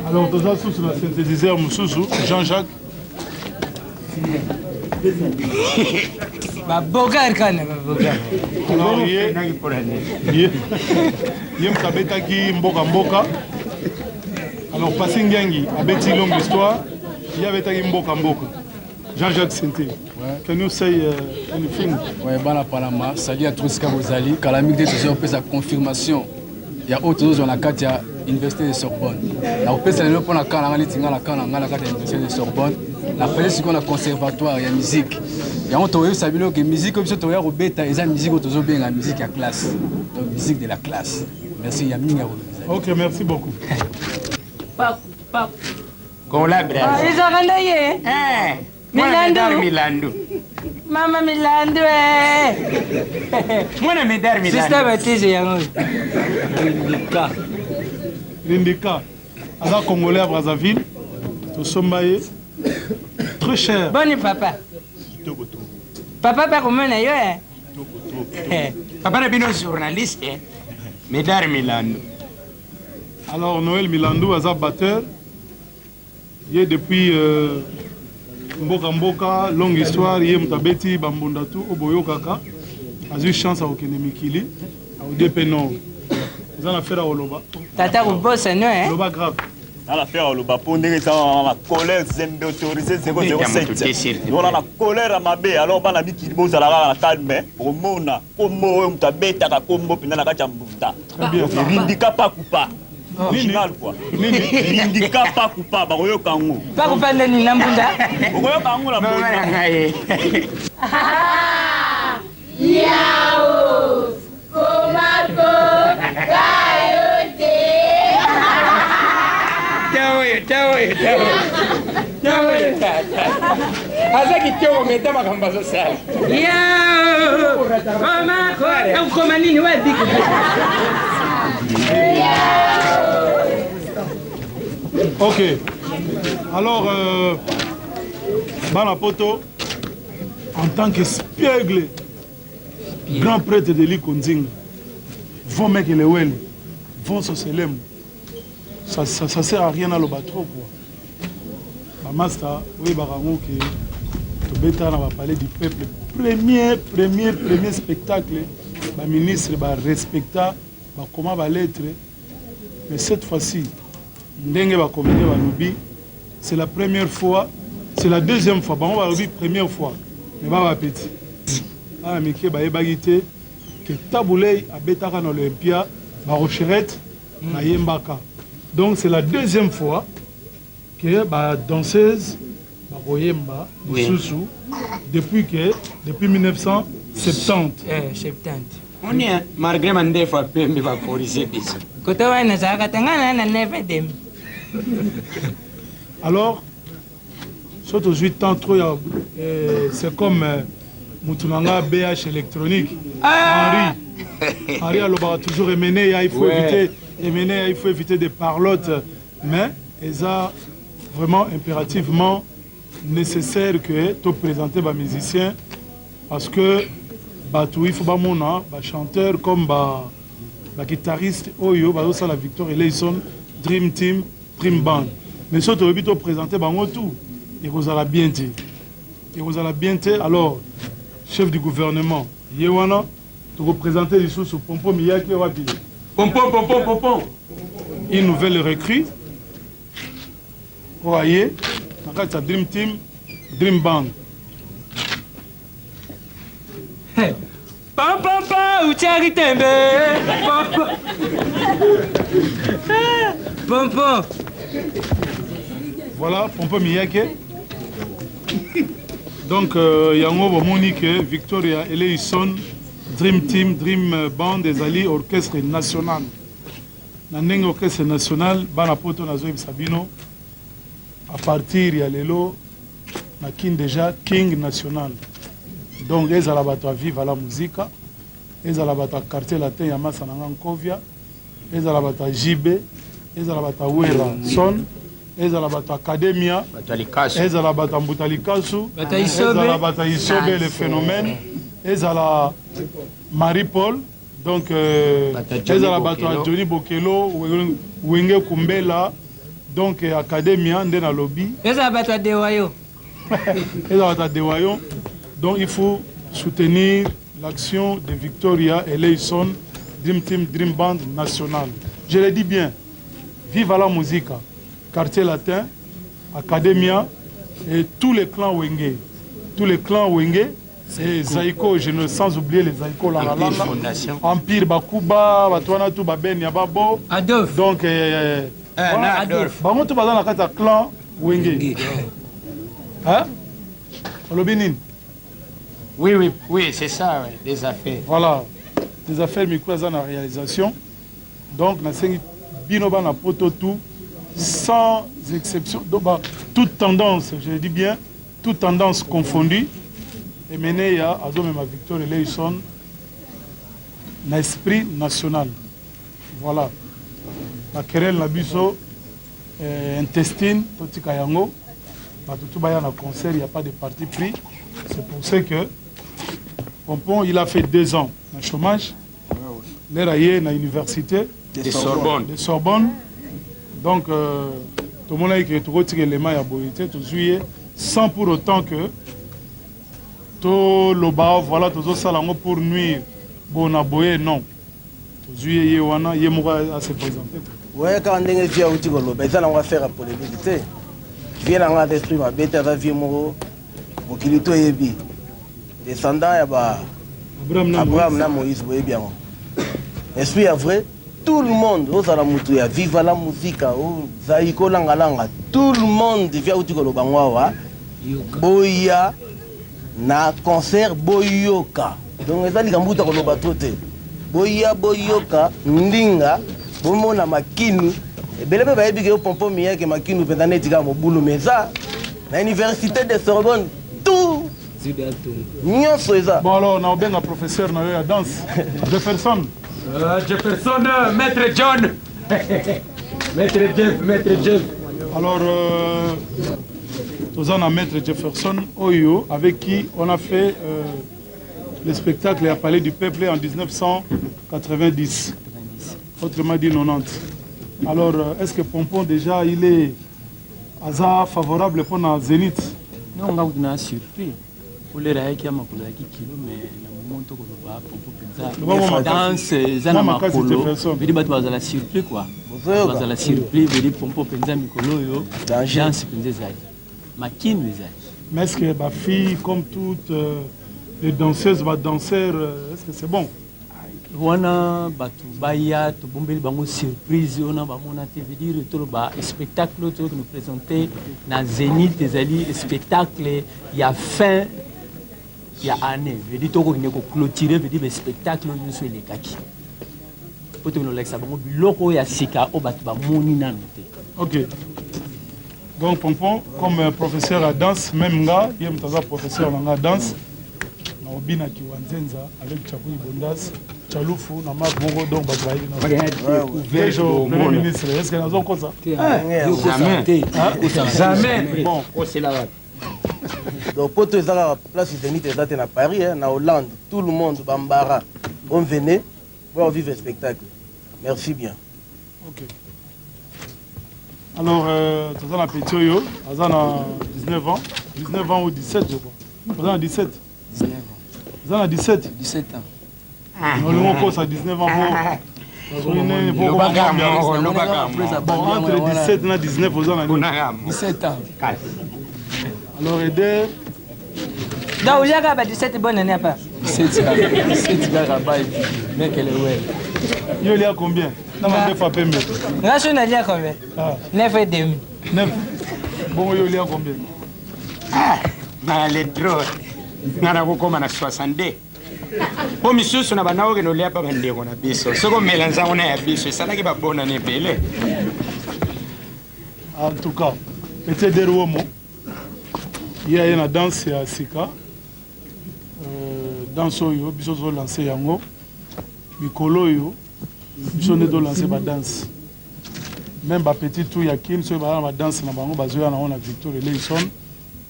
Alors nous sommes sur la synthétiseur Moussoussou, Jean-Jacques. Bah bogar kana bogar. Alors yem kabeta ki mboka. Alors passé ngangi abeti longue histoire, il y avait ta mboka. Jean-Jacques Senté. Can you say anything? Ouais, bana palama, salut à tous Kabozali, calamité de on sa confirmation. Il y a autre chose dans la carte, il y a l'université de Sorbonne. La opération c'est pour la carte de l'université de Sorbonne. La première c'est qu'on a conservatoire, il y a musique. Il y a on sabilo que musique comme ça tu as robeta et ça musique autour bien la musique à classe. Donc musique de la classe. Merci Yaminga. OK, merci beaucoup. Pas. Collabore. Ah, ils ont rendaye. Milando. Mama Milando. Moi na medar Milando. Sister baptise yango. L'Indika. À Congolais à Brazzaville. Au Sombaye. Très cher. Bonne papa. Papa pas comme na yo Papa na bino journaliste. Medar Milando. Alors Noël Milando, Azab batteur, il est depuis mboka longue histoire ye mutabeti bambonda tu oboyokaka azwi chance akokende mikili aodepe nord eza na affaire oloba tata kobosa no loba grave na l'affaire oloba po ndenge eza na colère zembe autorisé 007 on a la colère mabe alors bana mikili bozala na calme omona kombo oyo mutabetaka kombo pina na kati ya mbuta rindika pa kupa original quoi rindika pa kupa bakoyoka ngo pa kupa ndeni na mbunda okoyoka ngo na mbunda Yao komako kayote tawoyo aza kitoko ngeta makambo azosala akokoma nini wadiki ok alors bana poto en tant qu'espiègle grand prêtre de l'Ikonzinga vont mettre les Wels, vont se célébrer. Ça sert à rien à le battre quoi. Bah master, oui barango que le bêta va parler du peuple. Premier spectacle, bah ministre va respecter, bah comment va l'être. Mais cette fois-ci, ndenge va communiquer va lobby. C'est la première fois, c'est la deuxième fois. Bah on va lobby première fois, mais bah petit. Ah, mais qui est bagité que Taboulay a bétara dans l'Olympia, ma rocherette, na yembaka. Donc c'est la deuxième fois que la danseuse, ma royemba, Soussou, depuis 1970. 70. On est malgré mon fois peu mais va corriger bis. Côté ouais na zaka tangana na neve dem. Alors, surtout 8 ans trop, c'est comme Moutounanga BH électronique. Henri Aloba a toujours émené, il faut éviter des parlottes, mais ils ont vraiment impérativement nécessaire que tu présentes les musiciens parce que il faut des chanteurs comme des guitaristes, la Victor Eleison, Dream Team, Dream Band. Mais surtout, tu présenter tout. Et vous allez bien dire. Alors, chef du gouvernement, Yewana, tu représentes les sous sous Pompon Miyake Wabi. Pompon. Une nouvelle recrue. Vous voyez, c'est Dream Team, Dream Band. Papa, Uchari Tembe. Pompon. Voilà, Pompon Miyake. Donc, Yango Monique, Victoria Eleison, Dream Team, Dream Band, des alliés orchestre national. Dans l'orchestre national, Banapoto Nazoïb Sabino, à partir de Lelo, Nakin déjà King national. Donc, ils ont la vivre à la musique, ils ont la quartier latin Yamasa Nangankovia, ils ont la JB, ils ont la Wera Son. Ezala bata academia, ezala bata Mbutalikasu, ezala bata Isobe le phénomène, ezala Marie-Paul, donc ezala bata Johnny Bokelo, Wenge Kumbela, donc academia ndena lobby. Ezala bata Dewayo. Ezala bata Dewayo. Donc il faut soutenir l'action de Victoria Eleison, Dream Team, Dream Band national. Je le dis bien, vive la musique. Quartier latin, Academia et tous les clans Wenge. Tous les clans Wenge, et Zaïko, sans oublier les Zaïko, Empire Bakuba, Batouana tout Baben Yababo. Adolphe. Donc, Adolphe. Bango tout bazan la carte clan Wenge. Hein? Olobinin? Oui, c'est ça, ouais, des affaires. Voilà, des affaires, mais quoi, dans la réalisation. Donc, na sengi binoba na poto tout. Sans exception, donc, toute tendance, je le dis bien, toute tendance confondue, et mené à Azomema Victor Eleison, l'esprit national. Voilà. La querelle, la biso, intestine, tout kayango, tout baya na concert, il n'y a pas de parti pris. C'est pour ça que Pompon, il a fait 2 ans de chômage. L'air ailleurs, à l'université de Sorbonne. Donc, tout le monde a écrit tout le monde à Boïté, tout juillet, sans pour autant que tout le bas, voilà, tout ça pour nuire. Bon, aboye, non. Tout ça, il y a à se présenter. Oui, quand on est venu au Tigolo, on va faire la polémique. Viens dans l'esprit, ma bête, elle va vivre au Kilito Ebi. Descendant, il y a Abraham na Moïse, vous voyez bien. Esprit est vrai, tout le monde, au Salamoutou, vive la musique, au Zaïko Langalanga, tout le monde vient au Tigolo Bangwawa, Boya, na concert Boyoka. Donc, les gens qui ont été Boya, Boyoka, Ndinga, Bomona Makinu, et Belebe Baebi Pompo Miyake Makinu, Pedanetika Moboulou Meza, l'université de Sorbonne, tout. Bon alors, on a bien un professeur à danse, Jefferson. Jefferson, Maître John. Maître Jeff. Alors, nous avons Maître Jefferson Oyo, avec qui on a fait le spectacle à Palais du Peuple en 1990. Autrement dit 90. Alors, est-ce que Pompon déjà, il est favorable pour la Zénith? Non, on a surpris. Pour les rails qui a makolo ya kilo mais na moment to ko ba Pompon penza danse zana makolo vidi batu bazala surpris quoi bazala surpris vidi Pompon penza mikolo yo danse penza zai makini zai. Mais est-ce que ma fille comme toutes les danseuses danseurs est-ce que c'est bon? Wana batu baya to bombeli bango surprise ona ba mona te veut dire to ba spectacle to nous présenter na Zénith ezali spectacle ya fin ya année veut dire to ko ne ko clôturer veut dire le spectacle nous sur les kaki poto no lexa bango biloko ya sika o batu ba moni na noté. OK. Donc Pompon comme professeur à danse même là, il y a professeur en danse na obina kiwanzenza avec Chakuli Bondas Chalufu na Marc Bongo donc bazali na Premier ministre est-ce que nous avons comme ça? Jamais. Bon, c'est là. Donc pour tous la place Zénith est à Paris, en Hollande, tout le monde bambara, on venait pour vivre le spectacle. Merci bien. OK. Alors tu as un petit yo, tu as 19 ans ou 17 je crois. Tu as 17. 19 ans. Tu as 17 ans. On commence à 19 ans pour entre 17 et 19 aux ans. 17 ans. Alors aider. Donc il y a 17 bonnes années pas. 17 gars mec elle est ouais. Il y a combien? Non mais fois pembe. National il y a combien? 9 et demi. 9. Bon il y a combien? Na les drôles. Ngana ko koma na 62. Po misusu na banao ke no lia pa bandeko na biso. Soko melanza ona ya biso sala ke ba bona ne pele. En tout cas, petit deruomo. Il y a une danse à Sika. Danse yo biso zo lancer yango. Mikolo yo biso ne do lancer ba danse. Même ba petit tout ya kin so ba danse na bango bazoya na ona Victor Eleison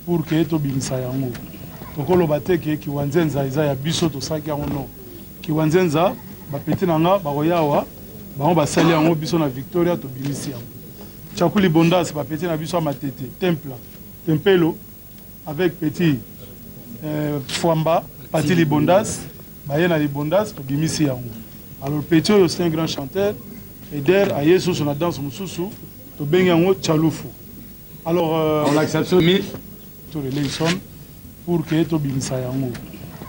pour que to binisa yango. Tokolo bateke kiwanzenza iza ya biso to saki yango no. Kiwanzenza ba petit nanga ba koyawa bango basali yango biso na Victoria to binisi yango. Chakuli Bondas ba petit na biso matete temple tempelo avec petit Fwamba Pati Libondas Bayena Libondas to binisi yango. Alors petit c'est un grand chanteur et der a Yesu sur la danse mususu to bengi yango Chalufu. Alors on l'accepte mais to Eleison pour que to binisa yango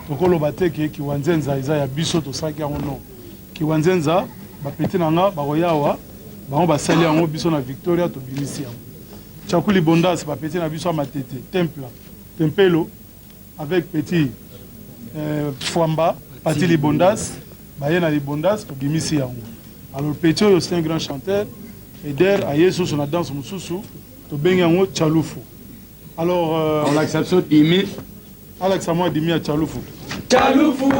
tokolo bateke kiwanzenza iza ya biso to saki yango no kiwanzenza ba petit nanga ba koyawa bango basali yango biso na Victoria to binisi yango. Chakuli Bondas ba petit na biso matete temple tempelo avec petit Fwamba Pati Libondas Bayena Libondas to binisi yango. Alors petit c'est un grand chanteur et der a Yesu sur la danse mususu to bengi yango Chalufu. Alors on l'accepte dimi Alex Samoa dimi à Chalufu. Chalufu yo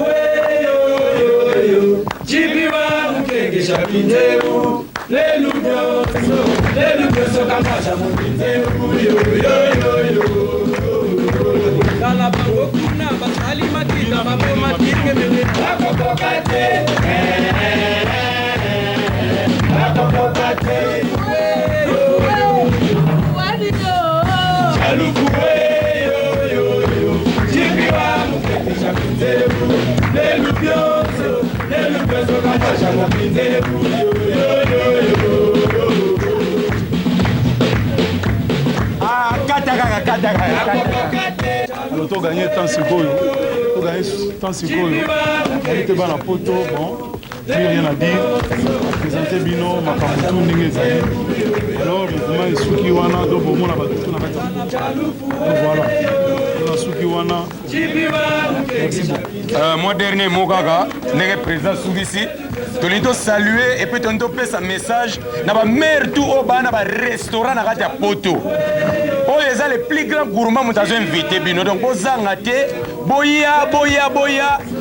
yo yo Jibiwa mkenge shapindewu Lelu doso kama shamupindewu yo yo Kala bango kuna basali matita mambo matike mewe Akokokate Akokokate Chalufu Alors tu as gagné tant sikoyo, tu as gagné tant sikoyo, tu as bana poto, bon, plus rien à dire, présenter bino, makamutu ndenge zali. Alors mouvement esuki wana do bomo na batutu na kata. Voilà. La suki wana. Merci beaucoup. Moi dernier mot kaka, ndenge président Soubisi, tolito saluer et puis tonto pesa un message na ba maire tout au bana ba restaurant na kata poto. Oh, ils ont les plus grands gourmands qui ont invité bino donc bozanga te boya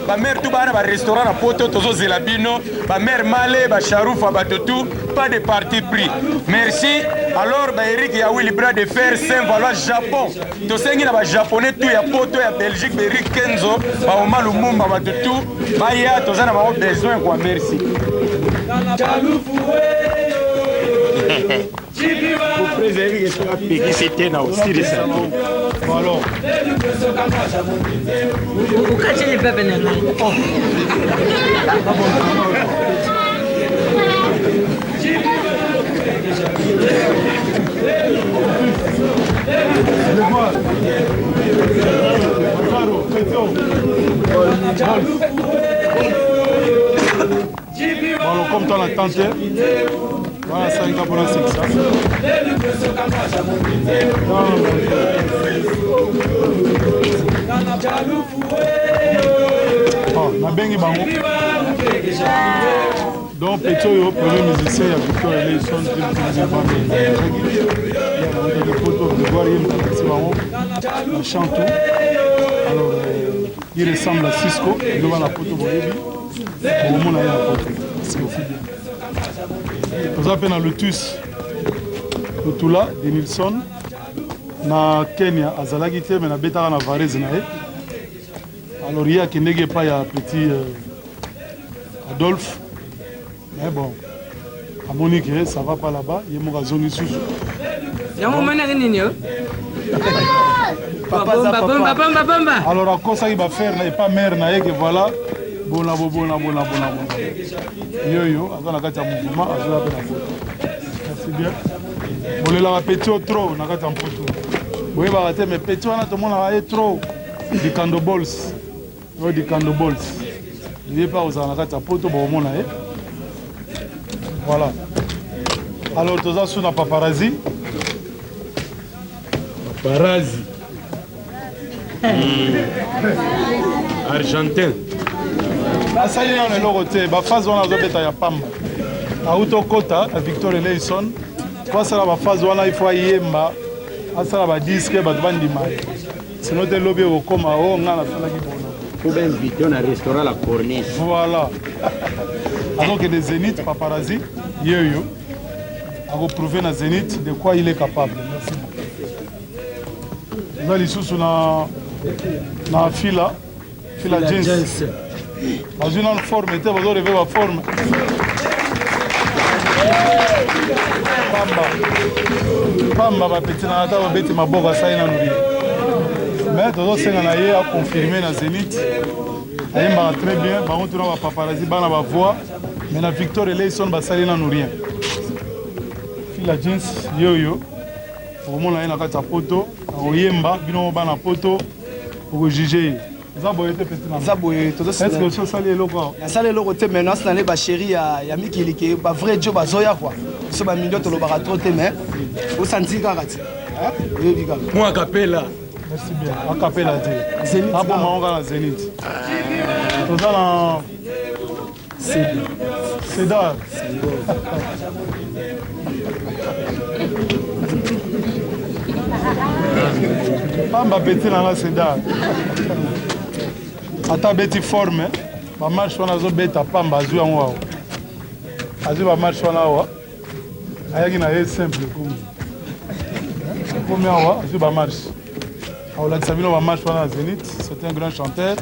ba mère tout bana ba restaurant na poto tozo zela bino ba mère malé ba charoufa ba tout pas de parti pris. Merci. Alors ba Eric ya Willy bras de fer Saint-Valois Japon. To sengi na ba japonais tout ya poto ya Belgique Eric Kenzo ba Oma Lumumba ba tout ba ya toza na ba besoin quoi merci. O presidente que está pegando esse tema aussi de ça. Alors. O que ele bebe na mão? Bon, comme tu as tenté, voilà 5 ans pour la 6. Na bengi bango. Donc Petit Oyo, premier musicien, il y a Victor Eleison, qui il chante tout. Alors, il ressemble à Cisco, il doit la photo au moment où il a la photo. C'est aussi bien. Nous avons le Lotus, le Tula, de Nilsson, na Kenya, à Zalagite, mais na Betara na Varese. Alors, il y a qui n'est pas ya petit Adolphe. Mais bon, à Monique, ça va pas là-bas, il y a mon gazon ici. Il y a mon manège nini. Papa. Alors, à quoi ça il va faire, il n'est pas mère, que voilà. Bona. Yo, avant la carte à mouvement, à la photo. C'est bien. Bon, il a petit trop, on a carte en photo. Oui, il va rater, mais petit, on a tout le monde a trop. Du cando balls. Oui, du cando balls. Il n'est pas aux carte à photo, bon, on a. Voilà. Alors, tout ça, c'est un paparazzi. Paparazzi. Argentin. Asali na le logote ba phase wana zobeta ya pamba auto kota à Victor Eleison kwa sala ba phase wana il faut yemba asala ba disque ba bandima sinon te lobby au koma o ngana sala ki bona faut bien inviter on a restaurant la corniche voilà donc des Zénith paparazzi yo a prouver na Zénith de quoi il est capable merci beaucoup là sous na fila jeans. Dans une autre forme, vous avez la forme. Pamba, petit nata, petit maboka, ça y est, mais tout ça, c'est à confirmer dans Zénith. Il va très bien, on va paparazzi, on va voir, mais la Victor Eleison, ça y est, rien. La jeans, yo, au moment où on a une photo, on yemba, on a une photo, pour juger. Est-ce que vous savez le logo? Il y a le logo, mais nous sommes les chéris, il y a Mikili qui est un vrai job à Zoya. Nous sommes un million de dollars à trop, mais vous sentez Karate. Moi, à Capella. Merci bien. À Capella, Zénith. Ah bon, on va à Zénith. Nous allons. Cédar. Pamba petit dans la Cédar. Ata beti forme, ba marche wana zo beta pamba azu yango. Azu ba marche wana wa. Ayaki na ye simple comme. Comme awa, azu ba marche. Aola Sabino ba marche wana Zénith, c'est un grand chanteur.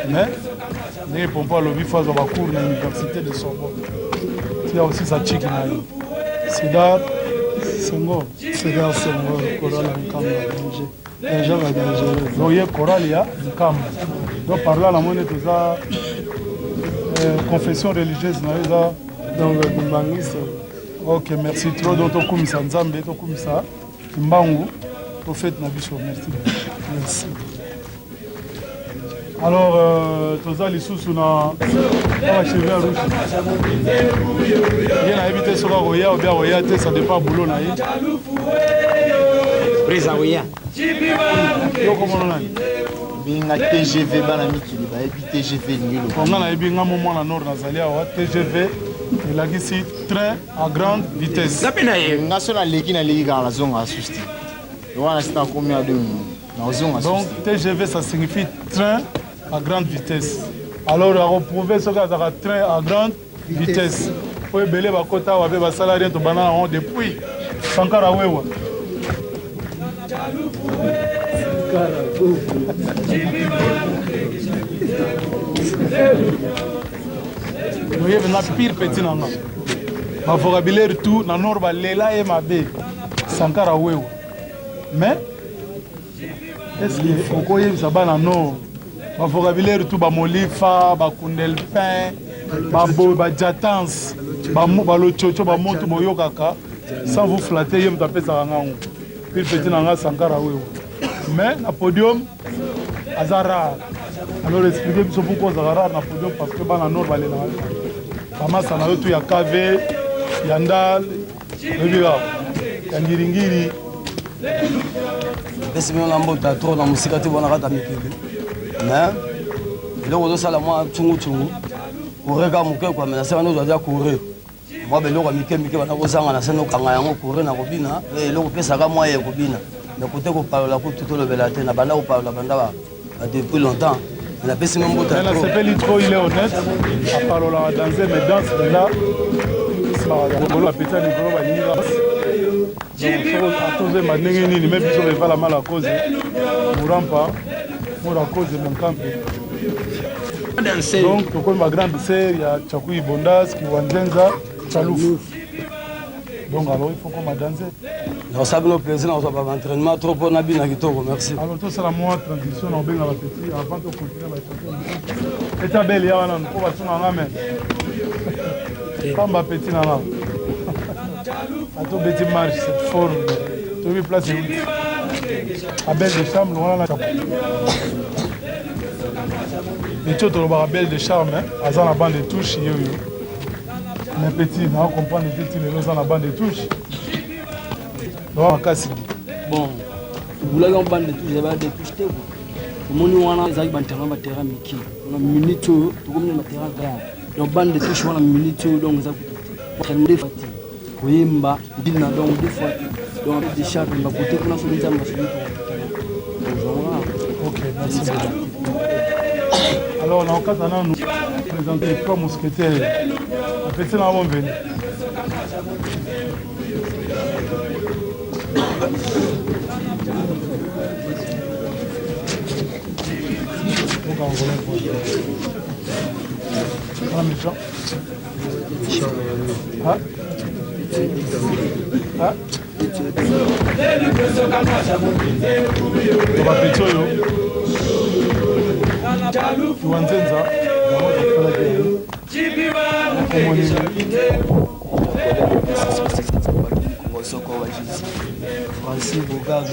Mais ne pompa lobi fa zo ba cours na l'université de Sorbonne. Il y a aussi sa chic na yo. Cédar Senghor, Corona Nkamba danger. Déjà va danger. Voyez Coralia Nkamba. Donc par là la monnaie tout ça confession religieuse na eza donc bimangisa. Ok, merci trop. Donc tokumisa nzambe tokumisa mbangu prophète na biso. Merci. Alors toza lisusu na cheveux rouge. Il na évité soka roya ou bien roya te, ça dépend boulot na ye. Presa roya. Yo comment on a binga TGV bana mikili ba ebi TGV ngilo. On a ebi nga moment na nord nazali awa TGV elakisi train à grande vitesse. Napena ye nga so na leki kana zonga asusti. Wana sita combien de na zonga asusti. Donc TGV ça signifie train à grande vitesse. Alors à reprouver ce cas de train à grande vitesse. Pour belé ba kota wa be ba salarié to bana on depuis Sankara wewa. Voyez na pire petit nana. Ma vocabulaire tout na nord ba lela e mabe Sankara wewa. Mais est-ce que okoye sabana no ba vocabulaire tout ba molifa ba kundel pain ba bo ba jatans ba lo chocho ba montu boyokaka sans vous flatter yem tapesa ngango pile petit nanga Sankara wewe mais na podium azara alors expliquez biso pourquoi azara na podium parce que bana nord balela kama sana yo tu ya KV ya ndal ebira ya ngiringiri besi mona mbota trop na musika te bona kata mikebe mais eloko ozosala mwa tshungu koreka moke kwa mena se bana ozwadia kore mwa beloko ya mike bana kozanga na se nokanga yango kore na kobina eloko opesaka mwa ye kobina me kote kopalola kutu tolobela te na banda kopalola banda depuis longtemps na pesi mo mbota trop sepeli trop il est honnête apalola danser mais danse là bolo apeta likolo balinga atoze mandenge nini me biso bevala mala cause morampa mora cause mon campe. Donc tokomi ma grande sœur ya Chakui Bondas Kiwanzenza Chalouf. Donc alors il faut qu'on m'a dansé. Non ça le plaisir on va entraînement trop pour na bina kitoko merci. Alors tout ça la moi transition on benga la petit avant de continuer la chanson. Eta belle ya wana ko batuna ngame. Kamba petit nana. Ato beti marche cette forme. Tu veux placer à belle de chambre on a la les choses de la belle de charme, à la bande de touche, les petits, on comprend les petits, les dans la bande de touche. Bon, vous l'avez en bande de touche, vous avez des touches. Vous avez un terrain Miki. On a une minute, tout comme un terrain grave. Donc, bande de touche, on a une minute, donc vous avez des fatigues. Vous avez donc deux fois. Donc, avec des charges, on va côté pour la solution. Ok, merci beaucoup. Alors, on a nous présenter trois mousquetaires. La petite n'a pas venu. Kiwanzenza Francis Bogard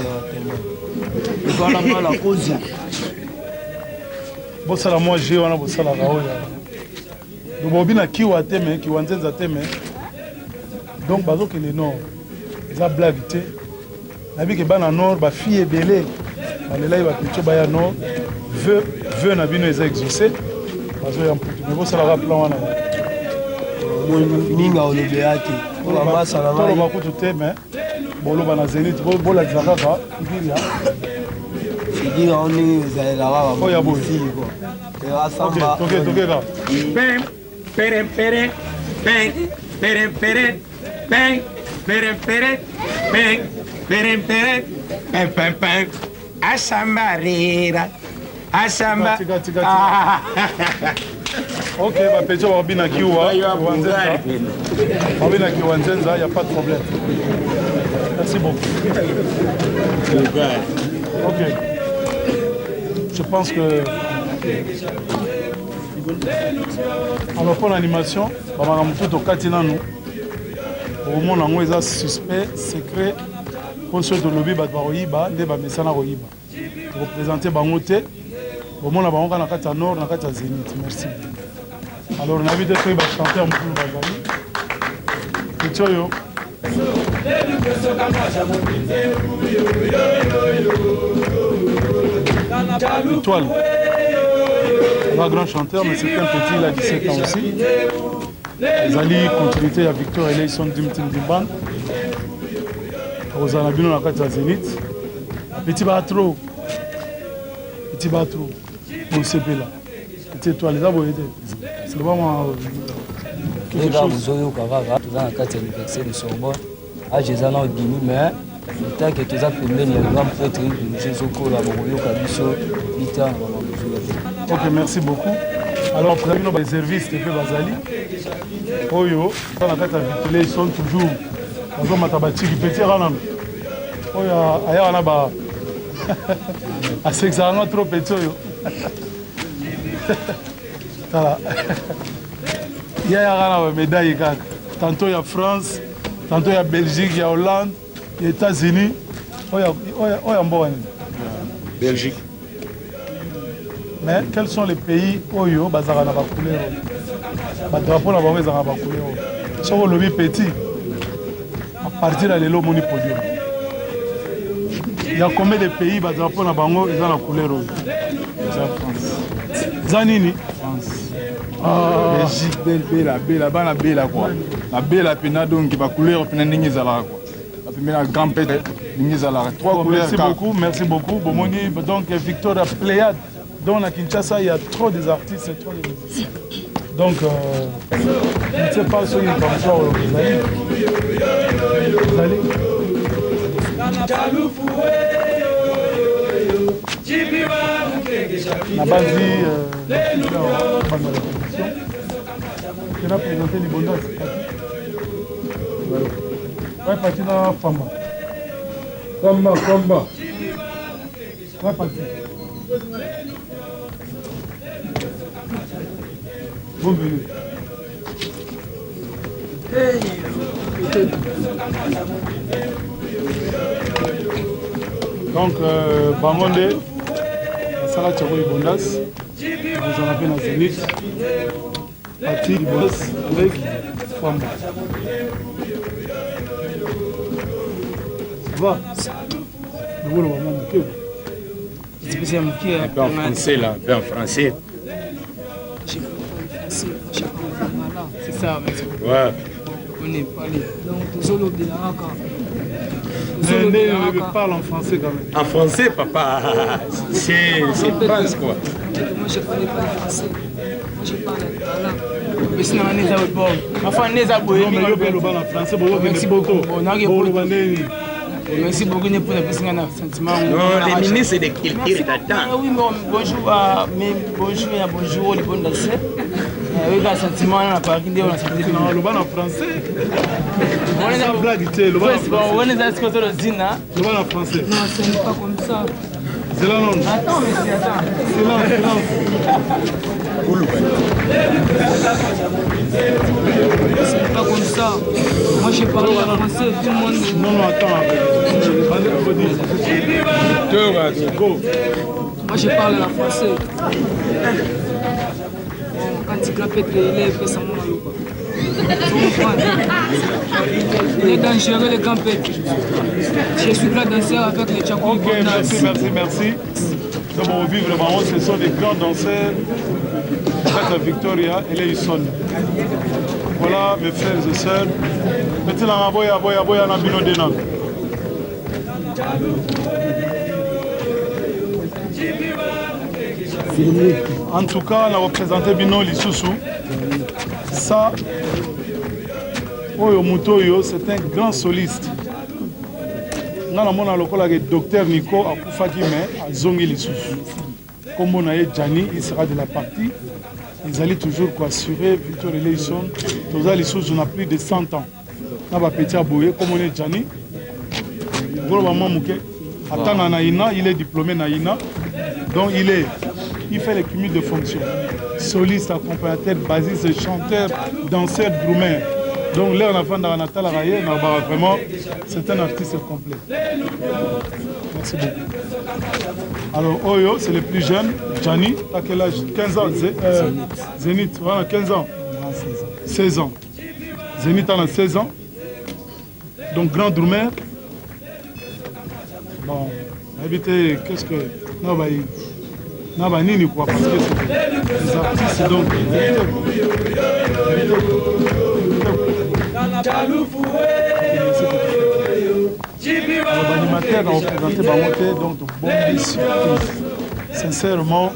voilà moi la cause bosala moi j'ai wana bosala raoya donc bobina kiwa teme Kiwanzenza teme donc bazoke les nord za blague te nabi ke bana nord ba fille belé balela ba petcho ba ya nord veut na bino eza exaucé bazo ya mputu mais bosala ra plan wana minga olobeyaki ola masala tolo bakutu te mais boloba na zénith bolakisa kaka ikiria figure oni ezalelaka oya boye asamba tokeka Pem, pere, pere, peng, pere, pere, peng, pere, pere, peng, pere, pere, peng, peng, peng. Asamba rira, asamba. Ok, bah Pédio Wabina Kiwa, Wabina Kiwanzenza, il n'y a pas de problème. Merci beaucoup. Ok. Je pense que Alors pour l'animation, bamakambo tout okati nanu omona yango eza suspect secret mpo soki tolobi bato bakoyiba nde bamesana koyiba tokopresente bango te bomona bango kaka na kati ya nord na kati ya zénith. Merci. Alors nayebi te soki bachanteur mokulu bazali peti oyo Étoile. Un grand chanteur, mais c'est un petit, il a 17 ans aussi. Zali, continuité à Victor Eleison Dimtim Dimban. Rosana Bino na kati ya Zénith. Petit Batro. Petit Batro. Pour CP là. Petit Étoile, les aboyés. C'est vraiment quelque chose. Vous avez au Kavara, tout dans la carte de l'université de Sorbonne. Ah, j'ai ça dans le Guinée, mais tant que tu as fait le grand prêtre de Jésus au Laborio, Kabiso, Vita. Ok, merci beaucoup. Alors, pour les services de Bazali, Oyo, dans la carte de ils sont toujours dans un matabati qui petit ranam. Oyo, ailleurs, on a bas. À ce que ça a trop petit. Voilà. Il y a une médaille. Tantôt il y a France, tantôt il y a Belgique, il y a Hollande, il y a États-Unis. Belgique. Mais quels sont les pays où il y a des couleurs? Les drapeaux là-bas, ils ont des couleurs. Si on lobby petit, à partir de l'élo moni podium. Il y a combien de pays les drapeaux là-bas, ils ont la couleur? France. Zanini? France. Belgique, belle, bana belle quoi. La belle pena donc qui va couleur pena ningi zala quoi. La première grande pète ningi zala. Trois couleurs. Merci beaucoup. Bomoni donc Victoria Pléiade. Dans la Kinshasa, il y a trop des artistes et trop de musiciens. Donc, je ne sais pas si il y a comme ça vous allez. La base on a présenté les bonheurs. Ouais, parti dans Famba. Famba. Ouais, parti. Bienvenue. Donc, Bangonde, Salah Tchako Ibondas, vous en avez dans Zénith, parti Ibondas avec Famba. Ça va? Nous voulons vraiment manquer. Un peu en français là, un peu en français. C'est ça, merci. Ouais. On est parlé. Donc, Zolo de Mais parle en français quand même. En français, papa, c'est France quoi. Moi, je ne connais pas le français. Moi, je parle là. Mais sinon, on est à bon. Enfin, on est à bon. Merci beaucoup. Merci beaucoup pour la personne qui a sentiment. Non, les ministres de culture t'attendent. Oui, bonjour, les bonnes danseurs. Oui, le sentiment, on a parlé de sentiment. Le en français. On est en blague, on est dans ce côté de Zina. Le en français. Non, ce n'est pas comme ça. C'est la langue. Attends, mais attends. C'est pas comme ça. Moi, je parle en français, tout le monde. Non, attends. Moi, je parle en français. Quand tu clapes les élèves, ça m'a il est dangereux, les campettes. Je suis là danseur avec les Tchako. Ok, merci. Nous allons vivre vraiment, ce sont des grands danseurs. La Victoria et les Ison. Voilà mes frères et sœurs. Maintenant, boya na bino denan. En tout cas, on a représenté Bino Lissousou. Ça, Oyo Mutoyo, c'est un grand soliste. On a le docteur Nico Akufaki, mais à Zongi Lissousou. Comme on a dit, Gianni, il sera de la partie. Ils allaient toujours assurer Victor Eleison. Tous les Lissousou, on a plus de 100 ans. On a petit aboué, comme on est Gianni. Attends, il est diplômé Naïna. Donc il fait le cumul de fonctions. soliste, accompagnateur, bassiste, chanteur, danseur, drummer. Donc là, on a fait Natal Raye, vraiment, c'est un artiste complet. Merci beaucoup. Alors, Oyo, c'est le plus jeune. Gianni, à quel âge? 15 ans. Zénith, voilà, 15 ans. 16 ans. Zénith en a 16 ans. Donc, grand drummer. Bon, évitez, qu'est-ce que... Non, bah, nini quoi, parce que c'est des artistes, donc... L'animateur a représenté Bamote, donc de bonnes surprises. Sincèrement,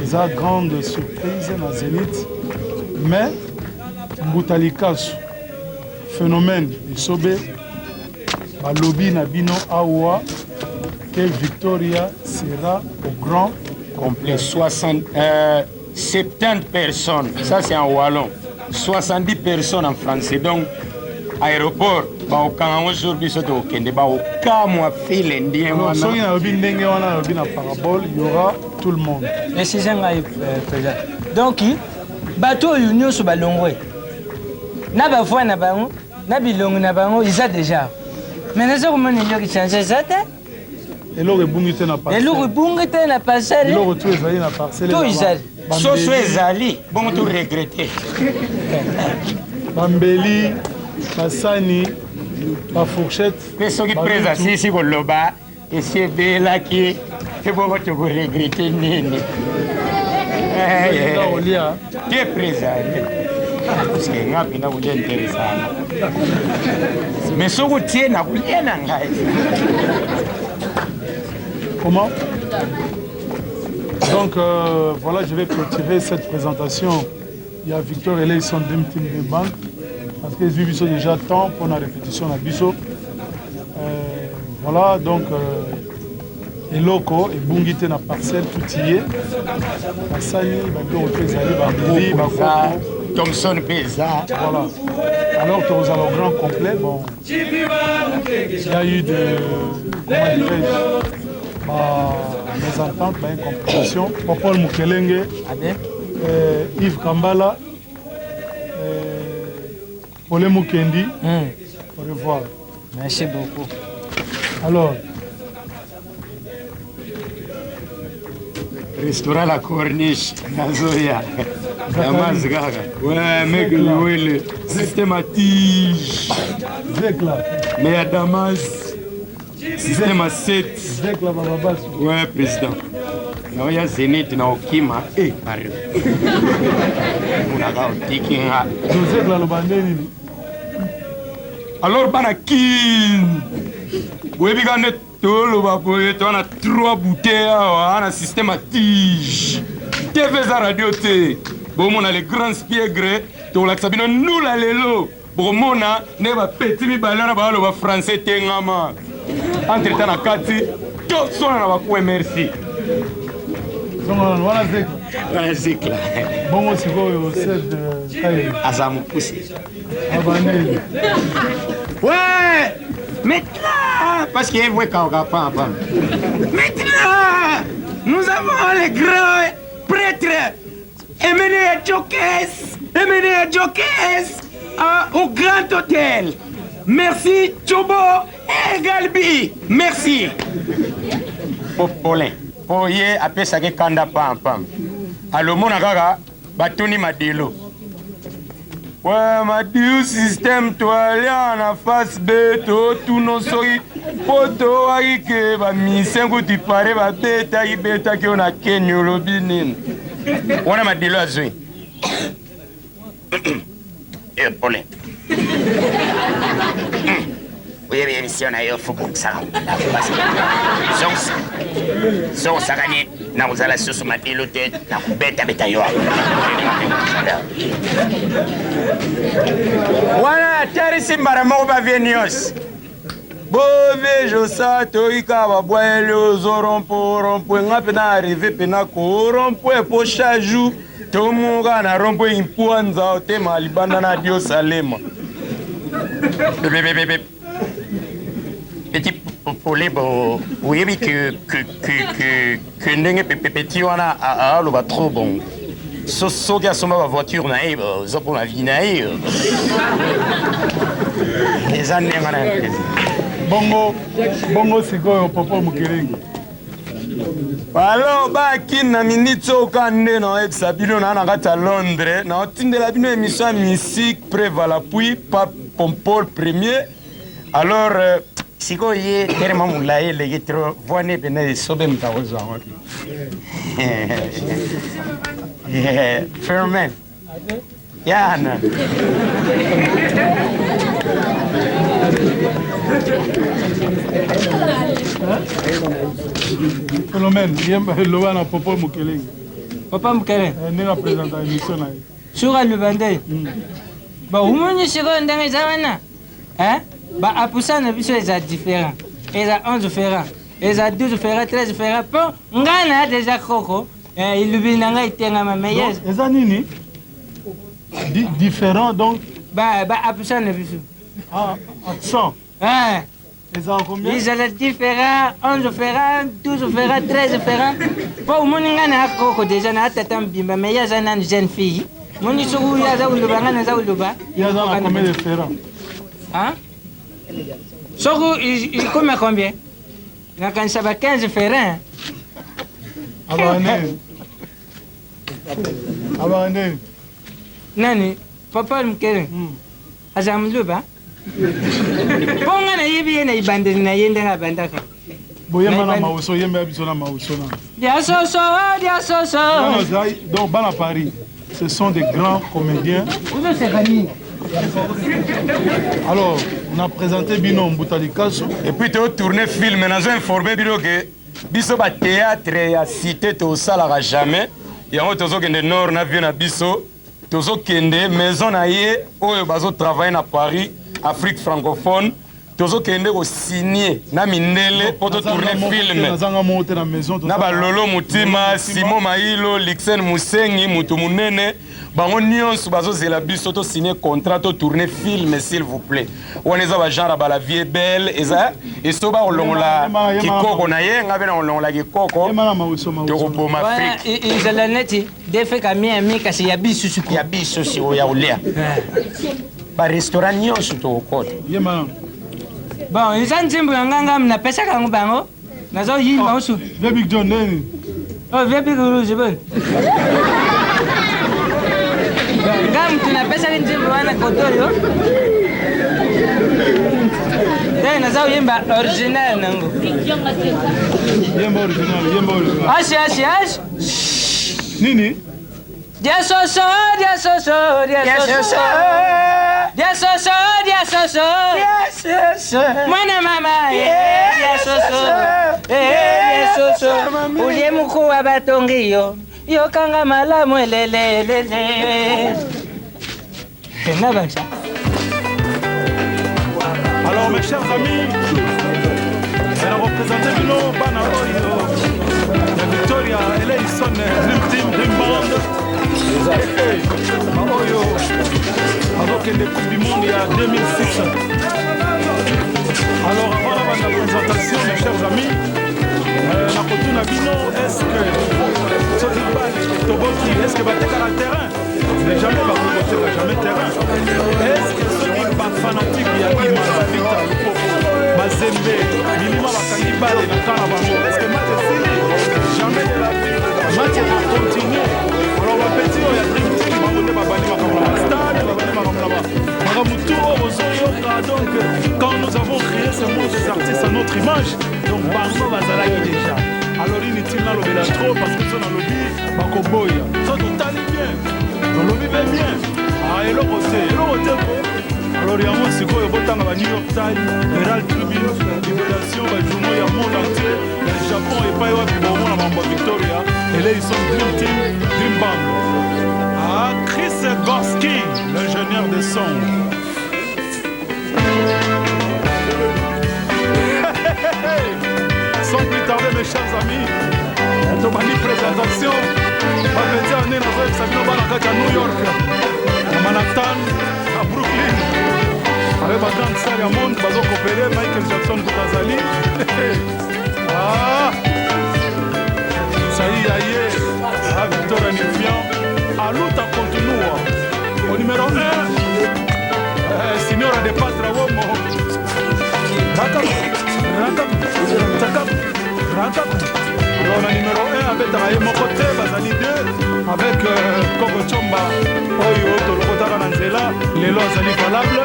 ils ont grande surprise dans Zénith, mais Mbutalikasu, phénomène de Sobe, Balobi Nabino Awa, que Victoria sera au grand complet. 70 personnes, ça c'est en wallon. 70 personnes en français. Donc, aéroport, quand aujourd'hui il y aura tout le monde. Et c'est ça, donc, bateau union sur Balongwe. Na ba foi na bango, na bilongo na bango, ils ont déjà. Mais nous avons une qui change ça. Et l'eau est bungité na parcelle. Et l'eau est bungité na parcelle. Et l'eau tout est na parcelle. Tout est Soso ezali, bon tout regretter. Bambeli, Basani, la fourchette. Mais ce qui présente ici au loba, et c'est bella qui est bon tu regretter nini. Qui est présent? Parce que nga pina vous intéressant. Mais ce que tu es na vous ngai. Comment? Donc voilà, je vais clôturer cette présentation. Il y a Victor et Leison Dream Team de Band. Parce qu'ils ont vu déjà temps pour la répétition à Bisso. Voilà, donc et Loco et Bungité na parcelle tout y est. Asani, Bago, Tezali, Bambili, Bako. Thompson Pesa. Voilà. Alors que vous avez un grand complet, bon. Il y a eu de. Comment dirais-je? Des ententes, une compréhension. Paul Mukelenge, Yves Kambala, Paul Mukendi. Au revoir. Merci beaucoup. Alors, restaurant La Corniche, Nazoya, Damas Gaga. Ouais, mec, le systématique. Mais à Damas. Système à 7. Ouais, président. Il y a Zénith na Okima. Paris. Alors, Banakin. Vous avez gagné tout le baboye. On a 3 bouteilles. On a un système à tige. TV à radio. Bon, on a les grands spiègres. On a nous la lelo. Bon, on a des petits balans français. Entre-temps, à Kati, tout le monde va merci. Voilà, Zekla. Bon, c'est quoi, c'est Azamoukousi. Ouais! Maintenant, parce qu'il y a un Maintenant, nous avons les grands prêtres emmenés à Jokes au grand hôtel. Merci, Chobo et Galbi. Merci. Popolin. Oye, après ça, kanda pam pam. Alors, mon agaga, batuni madilo. Ouais, madilo système, toi, là, en face beto, tout nos sori. Poto, aïke, ba misengo, tu parais, ba beta, beta, qui on a kenyo, lobinin. On a madilo à zui. Et Paulin. Oui, bien, ici, on a eu un fou comme ça. Zon Sagani, na uzala susu madiluté, na kubeta beta yo. Wana tari simbara mo ba venios. Bove josa toika ba boelo zorompo ngape na arrivé pena ko rompo e po chaju. Tomunga na rompo impuanza te malibanda na Dio Salema. Petit poulet, oui, que ndenge petit wana a le va trop bon. soki asomba bavoiture na ye oza mpona vie na ye eza ndenge na bongo sikoyo popo mokelengi alors bakini na miniti oka nde naoyebisa bino naa na kati ya londres naotindela bino émission ya musique prévala puis pape pompol premier alors sikoyo ye terema molai eleki tro voine pena esobe moto akozwa yango fermen yana Philomène, loba na popo mokelengi papa mokele nde na présenta émission na ye suka lubande baumoni sikoyo ndenge eza wana baapusa na biso eza différent eza 11 ferrant eza 12 ferrant 13 ferrant mpo ngai na ya deja koko ilubi na ngai etengama mais eza nini différent donc baapusa na biso accent ezala combien ezala 10 ferrant 11 ferrant 12 ferrant 13 ferrant mpo omoni ngai na ya koko deja na ya tata mbimba mais ye aza nanu jeune fille moni soki ye aza koloba ngai naza koloba ye aza na combien de ferrant soki ikomi à combien nakanisa ba 15 ferrant abandeni nani papa mokele aza moluba mpo ngai nayebi ye na ibandeli na ye ndenge abandaka boyemba na mauso yemba biso na mauso na diasoso diasoso donc bana Paris ce sont des grands comédiens alors on a présenté bino Mbutalikaso et puis tourné film nazo informé bino ke biso bathéâtre ya cité tosalaka jamais yango tozokende nord na vie na biso tozokende maison na ye oyo bazotravaille na Paris Afrique francophone tozokende kosigné na mindele mpo totourne filme na balolo mutima Simon Mailo Lixen Musengi mutu munene bango nyonso bazozela biso tosigné contrat totourne film s'il vous plaît wana eza bagenre ba la vie est belle eza eso bakolongola kikoko na ye nga mpe na kolongola kikoko tokoboma Afrique ezala neti defeka miami kasi ya biso ya biso si oyo ya kolia barestaurant nyonso tokokota bon eza nzimbo ya nganga napesaka yango bango nazoyimba osu Big John neni Big Rouge bon nga mutu napesaki nzimbo wana kotoyo nde naza koyemba original nango ash nini diasoso diasoso diasoso diasoso diasoso mwana mama diasoso diasoso ulie mukuu wa batongi yo yokanga malamu elelelele nabansa. Alors mes chers amis, elle a représenté Bino Bana Oyo, la Victoria Eleison Dream Team Dream Band. Oyo, avec les Coupes du Monde il y a 2006. Alors avant la présentation, mes chers amis, la photo na Bino, est-ce que est-ce que va être à terrain? Mais jamais va jamais terrain. Est-ce que ceux qui sont fanatiques, il y a Imara, Victor, Mazembe, Minima, Bakangibale, est-ce que match est fini? Jamais de la vie. Match va continuer. Alors, ma petit, il y a Dream Team, va venir à Bani Makamala Stade, va venir à Makamala. Donc, quand nous avons créé ce mot des artistes à notre image, donc Barso Bazalaki déjà. Alors, inutile dans le trop parce que sont dans le lobby, Bakoboya. Ça, tout allait bien. Dans le lobby, bien. Ah, et le côté. Alors, il y a un mot, c'est quoi? Il y a un New York Times, Herald Tribune, Libération, il y a un monde entier. Il y a le Japon et pas eu de Victoria. Et là, ils sont Dream Team, Dream Band. Ah, Chris Gorski, l'ingénieur de son. Sans plus tarder, mes chers amis, on m'a dit présentation. On va dire on est dans à New York, à Manhattan, à Brooklyn. Avec ma grande sœur Yamond, Bazo Kopere, Michael Jackson, Boutazali. Ah, ça y est, ah, Victor Anifian, Au numéro 1, Signora de Patra Womo. Rakap. Alors, le numéro 1 avec Taïe Mokote, Bazali 2, avec Koko Chomba, Oyo, Tolokotara Nanzela, Lelo Azali valable.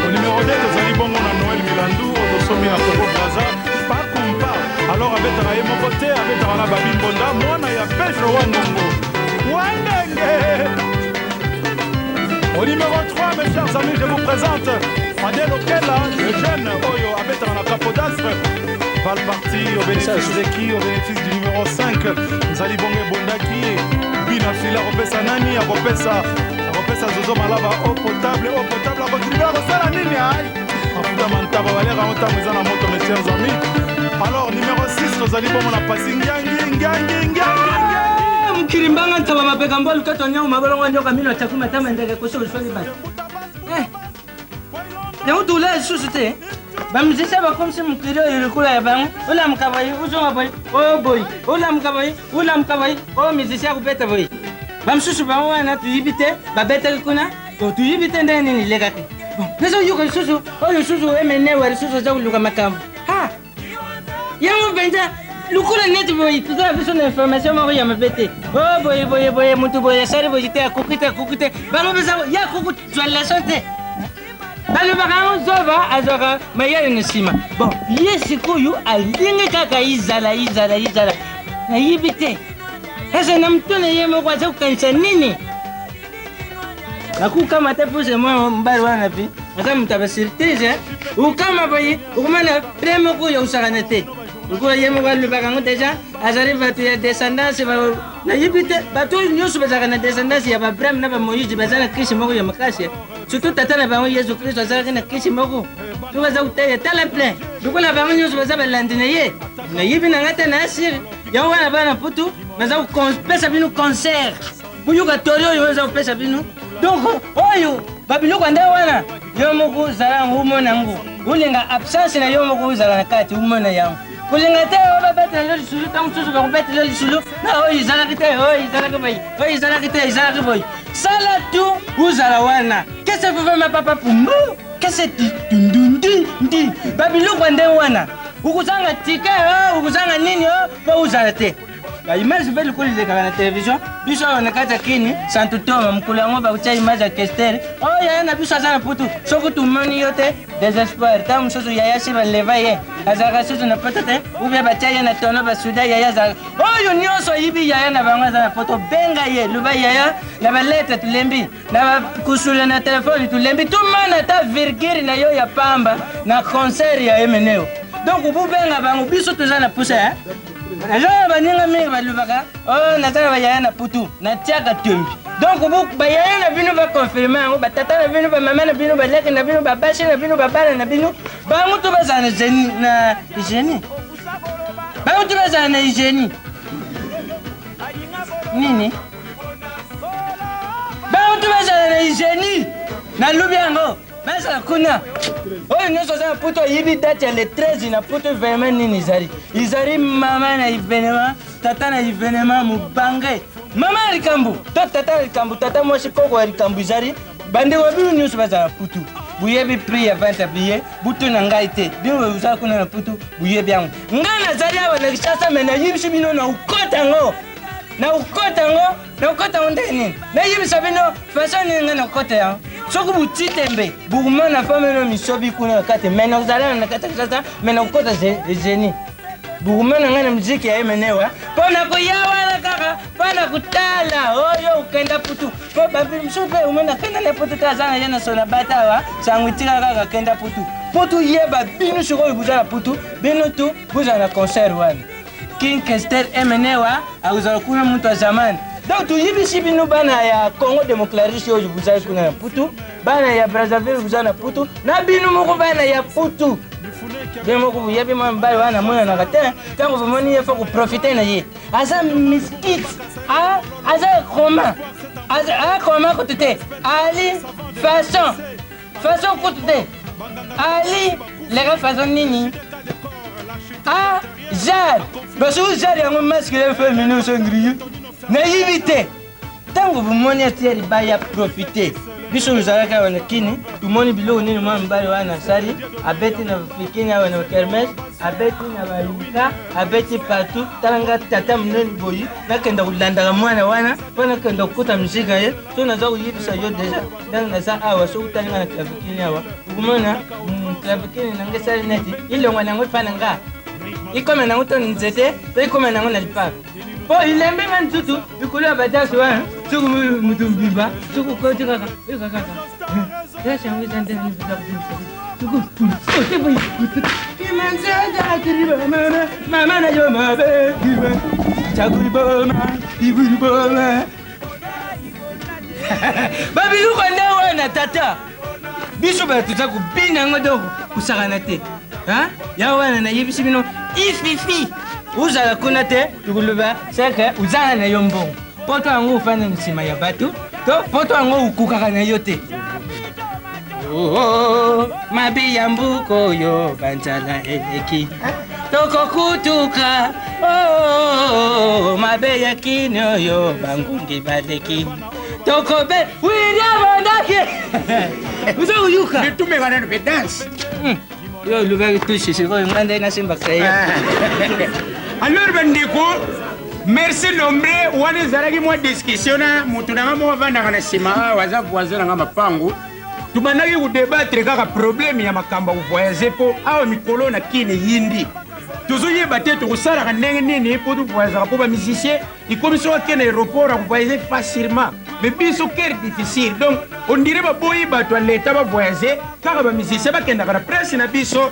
Au numéro 2, Tozali Bongo na Noël Milandou, Otosomi à Congo Braza, Pakumpa. Alors, avec Taïe Mokote, avec Tarana Babi Bonda, moi, il y a Pedro Wangongo. Wandenge. Au numéro 3, mes chers amis, je vous présente Adèle Okela, le jeune Oyo, avec Tarana Capodastre. Valparti au bénéfice de qui? Au bénéfice du numéro 5, Zali Bonge Bondaki, Bina Fila, Robessa Nani, Robessa Zozo Malaba, eau potable, à contribuer à ça la ligne. Afuta Mantaba, Valera, Otamizana Moto, mes chers amis. Alors, numéro 6, Zali Bonge, on a passé Ngangi. Mkirimbanga ntaba mapeka mbolu katonya umabolongo nyoka mino chakuma tama ndege kusho usoni basi. Leo tula susute. Bamzisa bakomsi mkiro ilikula ya bangu. Ula mkabai, uzonga boy. Oh boy. Ula mkabai. Oh mizisa kupeta boy. Bamsusu bawa na tuyibite, babeta kuna. To tuyibite ndani ni legate. Nazo yuko susu. Oh susu emene wa susu za uluka makamu. Ha. Yango benja lukula net boy. Tuza biso na information mo ya mabete. Oh boy mutu boy sari boy te kukite. Bango bisa ya kuku twala sonte. Balo bakango zova azoka mayele nisima. Bon, yesikuyu alinge kaka izala. Na yibite. Ese namtone yemo kwa sababu kanisa nini? Nakuka matapuse mwa mbali wana pi. Asa mtabasiritize. Ukama bayi, ukumana premo kuyo usaganete. Ukula yemo kwa lubakango deja azari batu ya descendance ba na yibite batu nyusu bazakana descendance ya Abraham na ba Moïse bazana kishi moko ya makasi. Surtout tatana ba Yesu Kristo azari na kishi moko. Tukaza utaya tala plein. Dukula ba nyusu bazaba landine ye. Na yibi na ngata na asir. Ya wana bana putu baza pesa binu concert. Buyuka torio yo baza pesa binu. Donc oyo babiloko ande wana yo moko zala ngumo na ngu. Ulinga absence na yo moko zala na kati umona yangu. Kulingate oba bete lo lisulu tamususu ba bete lo lisulu na oyi zala kite boy sala tu uzala wana kese fufa mapapa pumbu kese ndi babilo kwande wana ukuzanga tika ukuzanga nini po uzala te ba image vele kuli ka na television biso ona kata kini santutoma mkulango ba kucha image ya Kester ya na biso sana putu soko tumani yote désespoir tam soso yaya siba levaye azaka soso na potate ubya bachaya na tono ba suda yaya za oyo nyoso yibi yaya na bangwa za foto benga ye luba yaya na ba lettre tulembi na ba kusula na telefone tulembi tumana ta virgule na yo ya pamba na concert ya emeneo donc ubu benga bangu biso tuzana pusa alors baninga mingi balubaka nataka bayaya na putu na tiaka tumbi donc bayaya na bino baconfirme yango batata na bino bamama na bino baleki na bino babashi na bino babana na bino bango to bazala na hygiene bango to bazala na hygiene nini bango to bazala na hygiene na lubi yango basa kuna oyo nyonso aza na puto ayibi date ya le 13 na puto vraiment nini izali mama na événement tata na événement mubange mama ya likambo to tata ya likambo tata mwasi koko ya likambo izali bandeko bino nyonso baza na putu buyebi prix ya 20 billet butu na ngai te bino uzala kuna na putu buyebi yango ngai nazali awa na Kinshasa me nayibisi bino na ukota yango na ukota ngo nde nini nayibisa bino façon nini ngai na ukota yango soko butitembe buguma na famelo misobi kuna kate mena uzala na kata sasa mena ukota zeni buguma na ngana muziki ya emenewa pona kuyawa na kaka pona kutala oyo ukenda putu ko babi msobe umena kenda le putu tazana yana sona batawa sangwitika kaka kenda putu yeba binu soko buzala putu binu tu buzala concert wana King Kester emenewa auzala kuna mtu wa zamani. Donc tuyibisi bino bana ya Congo démocratique oyo buzali kuna na putu bana ya Brazzaville buzana putu na bino moko bana ya putu bemo ko yebi mambali wana mwana na kate tango vumoni yefo ko profiter na ye aza miskit aza comment kotete ali façon kotete ali lega façon nini jar basu jar yango masque féminin songriyo na yibite ntango bomoni atia libaya profite biso tozalaka wana kini tomoni biloko nini mwa mobali wana asali abeti na fikini awa na kermes abeti na baluka abeti partout talanga tata monene boyi nakenda kolandaka mwana wana mpo nakenda kokuta mizika ye so naza koyebisa yo deja ndenge naza awa so kotalinga na klavikini awa okomona klavikini nange esali neti ilongwa nango epa na nga ikome nango to nzete to ikome nango na lipaka po ilembe nga ntutu likolo ya badasi wana soki mutu mbiba soki okoti kaka kaka esango eza ndenge niza kudimisa mama na yo mabe chakuliboma ibuliboma babiluko nde wana tata biso bato toza kobina yango doko kosakana te ya wana nayebisi bino ififi uzala kuna te tukoloba seke uzala na yo mbongo poto yango ofanda na nsima ya bato to poto yango okukaka na yo te mabi ya mbuka oyo banzala eleki tokokutuka mabe ya kini oyo bangungi baleki tokobe wiliamondaki uza uyuka bitumekana no bedanse yo lubaki tushishiko ngande nasimbaka ye alors bandeko merci nombre wana ezalaki mwa discussion na mutu nanga moko avandaka na nsima waza voisin nanga mapangu tubandaki kudebatre kaka probleme ya makambo ya kovoyage mpo awa mikolo na kini yindi tozoyeba te tokosalaka ndenge nini mpo tovoyazaka mpo bamusicien ikomi so akende aéroport akovoyage facilement mais biso kere difficile donc on dirait baboyi bato ya leta bavoyage kaka bamusicien bakendaka na presse na biso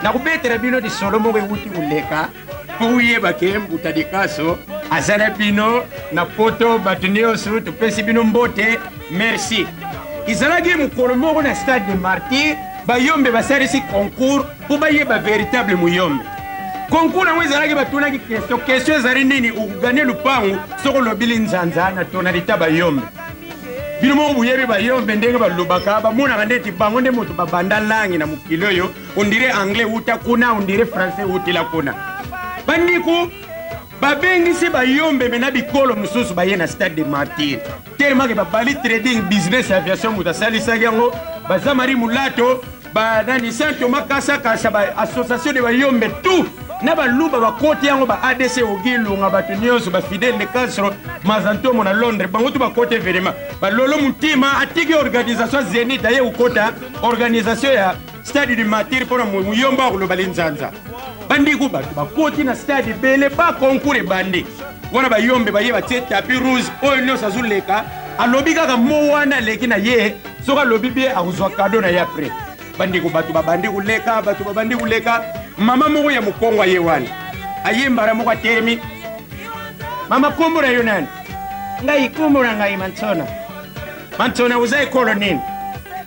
na kobetela bino lisolo moko ewuti koleka mpo uyebake mbuta dikaso aza na bino na poto bato nyonso topesi bino mbote merci ezalaki mokolo moko na stade de martyr bayombe basalisi concours mpo bayeba véritable moyombe concours yango ezalaki batunaki question ezali nini okogane lupangu soki olobili nzanza na tonalita bayombe bino moko boyebi bayombe ndenge balobaka bamonaka ndeti bango nde moto babanda langi na mokili oyo ondire anglais uta kuna ondire français utila kuna bandiko babengisi bayombe mena bikolo mosusu baye na stade de martyr telemake babali trading business aviation moto asalisaki yango baza mari mulato banani saint thomas kasakasa baassociation de bayombe tout na baluba bakoti yango ba adc ogilunga bato nyonso bafidele de castro mazantomo na londres bango tu bakote vraiment balolo mutima atiki organisation zenit aye kokota organisation ya stade du martyr mpona muyomba akoloba linzanza bandiko bato bakoti na stade ebele bakoncours ebandi wana bayombe baye batie tapi rouge oyo nyonso azoleka alobi kaka mo wana aleki na ye soki alobi bie akozwa kado na ye apres bandiko bato babandi koleka bato babandi koleka mama moko ya mokongo aye wana ayembara moko atelemi mama kombo na yo nani ngai kombo na ngai mantsona uza ekolo nini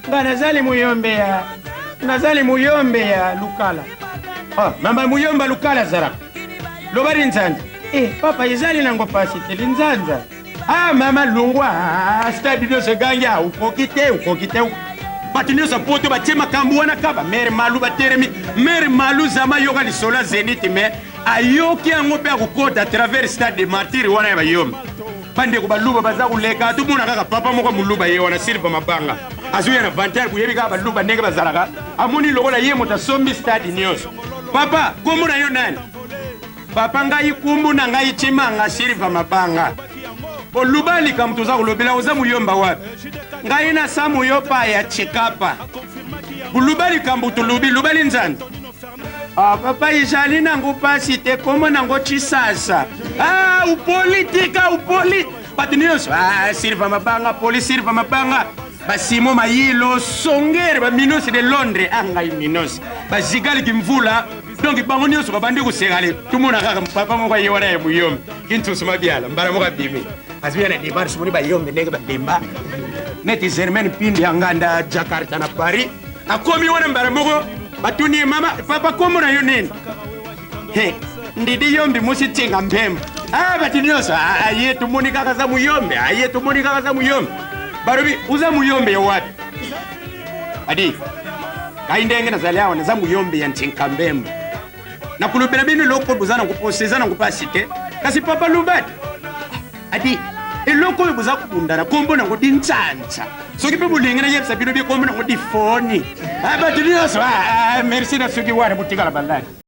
nga nazali muyombe ya lukala mama muyomba lukala azalaka loba linzanza papa ezali nango pasi te linzanza mama lungwa stade nyonso egangi ukoki te bato nyonso poto batie makambo wana kaba mere malu bateremi mere malu zama yoka lisolo zeniti me ayoki yango mpe akokota à travers stade de martyr wana ya bayombe bandeko baluba baza koleka tomona kaka papa moko moluba ye wana silva mabanga azoya na vantere koyebi kaka baluba ndenge bazalaka amoni lokola ye moto asombi stade nyonso papa kombo na yo nani papa ngai kumbu na ngai chimanga silva mabanga oluba likambo toza kolobela oza muyomba wapi ngai na samu yo pa ya chikapa buluba likambo tolobi luba linzani papa izali nango pasi te komo nango chisasa upolitika bato nyonso silva mabanga poli silva mabanga basimo mayilo songere baminosi de londres ngai minosi bazigaliki mvula donc bango nyonso babandi kosekale tumona kaka papa moko aye wana ya muyombe kintusu mabiala mbala moko abimi azibiya na debar somoni bayombe ndenge babemba neti germaine pindi ya nganda jakarta na paris akomi wana mbala moko batuni mama papa kombo na yo nini ndidi yombe musi tinga mpemba bati nyonso aye tumoni kaka za muyombe barobi uza muyombe ya wapi adi kai ndenge nazali awa naza muyombe ya ntinka mbemba nakulobela bino loko bozana kupose zana kupasi te kasi papa lubati adi eloko oyo boza kobundana kombo nango di ntsantsa soki mpe bolenge na yebisa bino bie kombo nango di foni bato nyonso merci na soki wana botikala balaki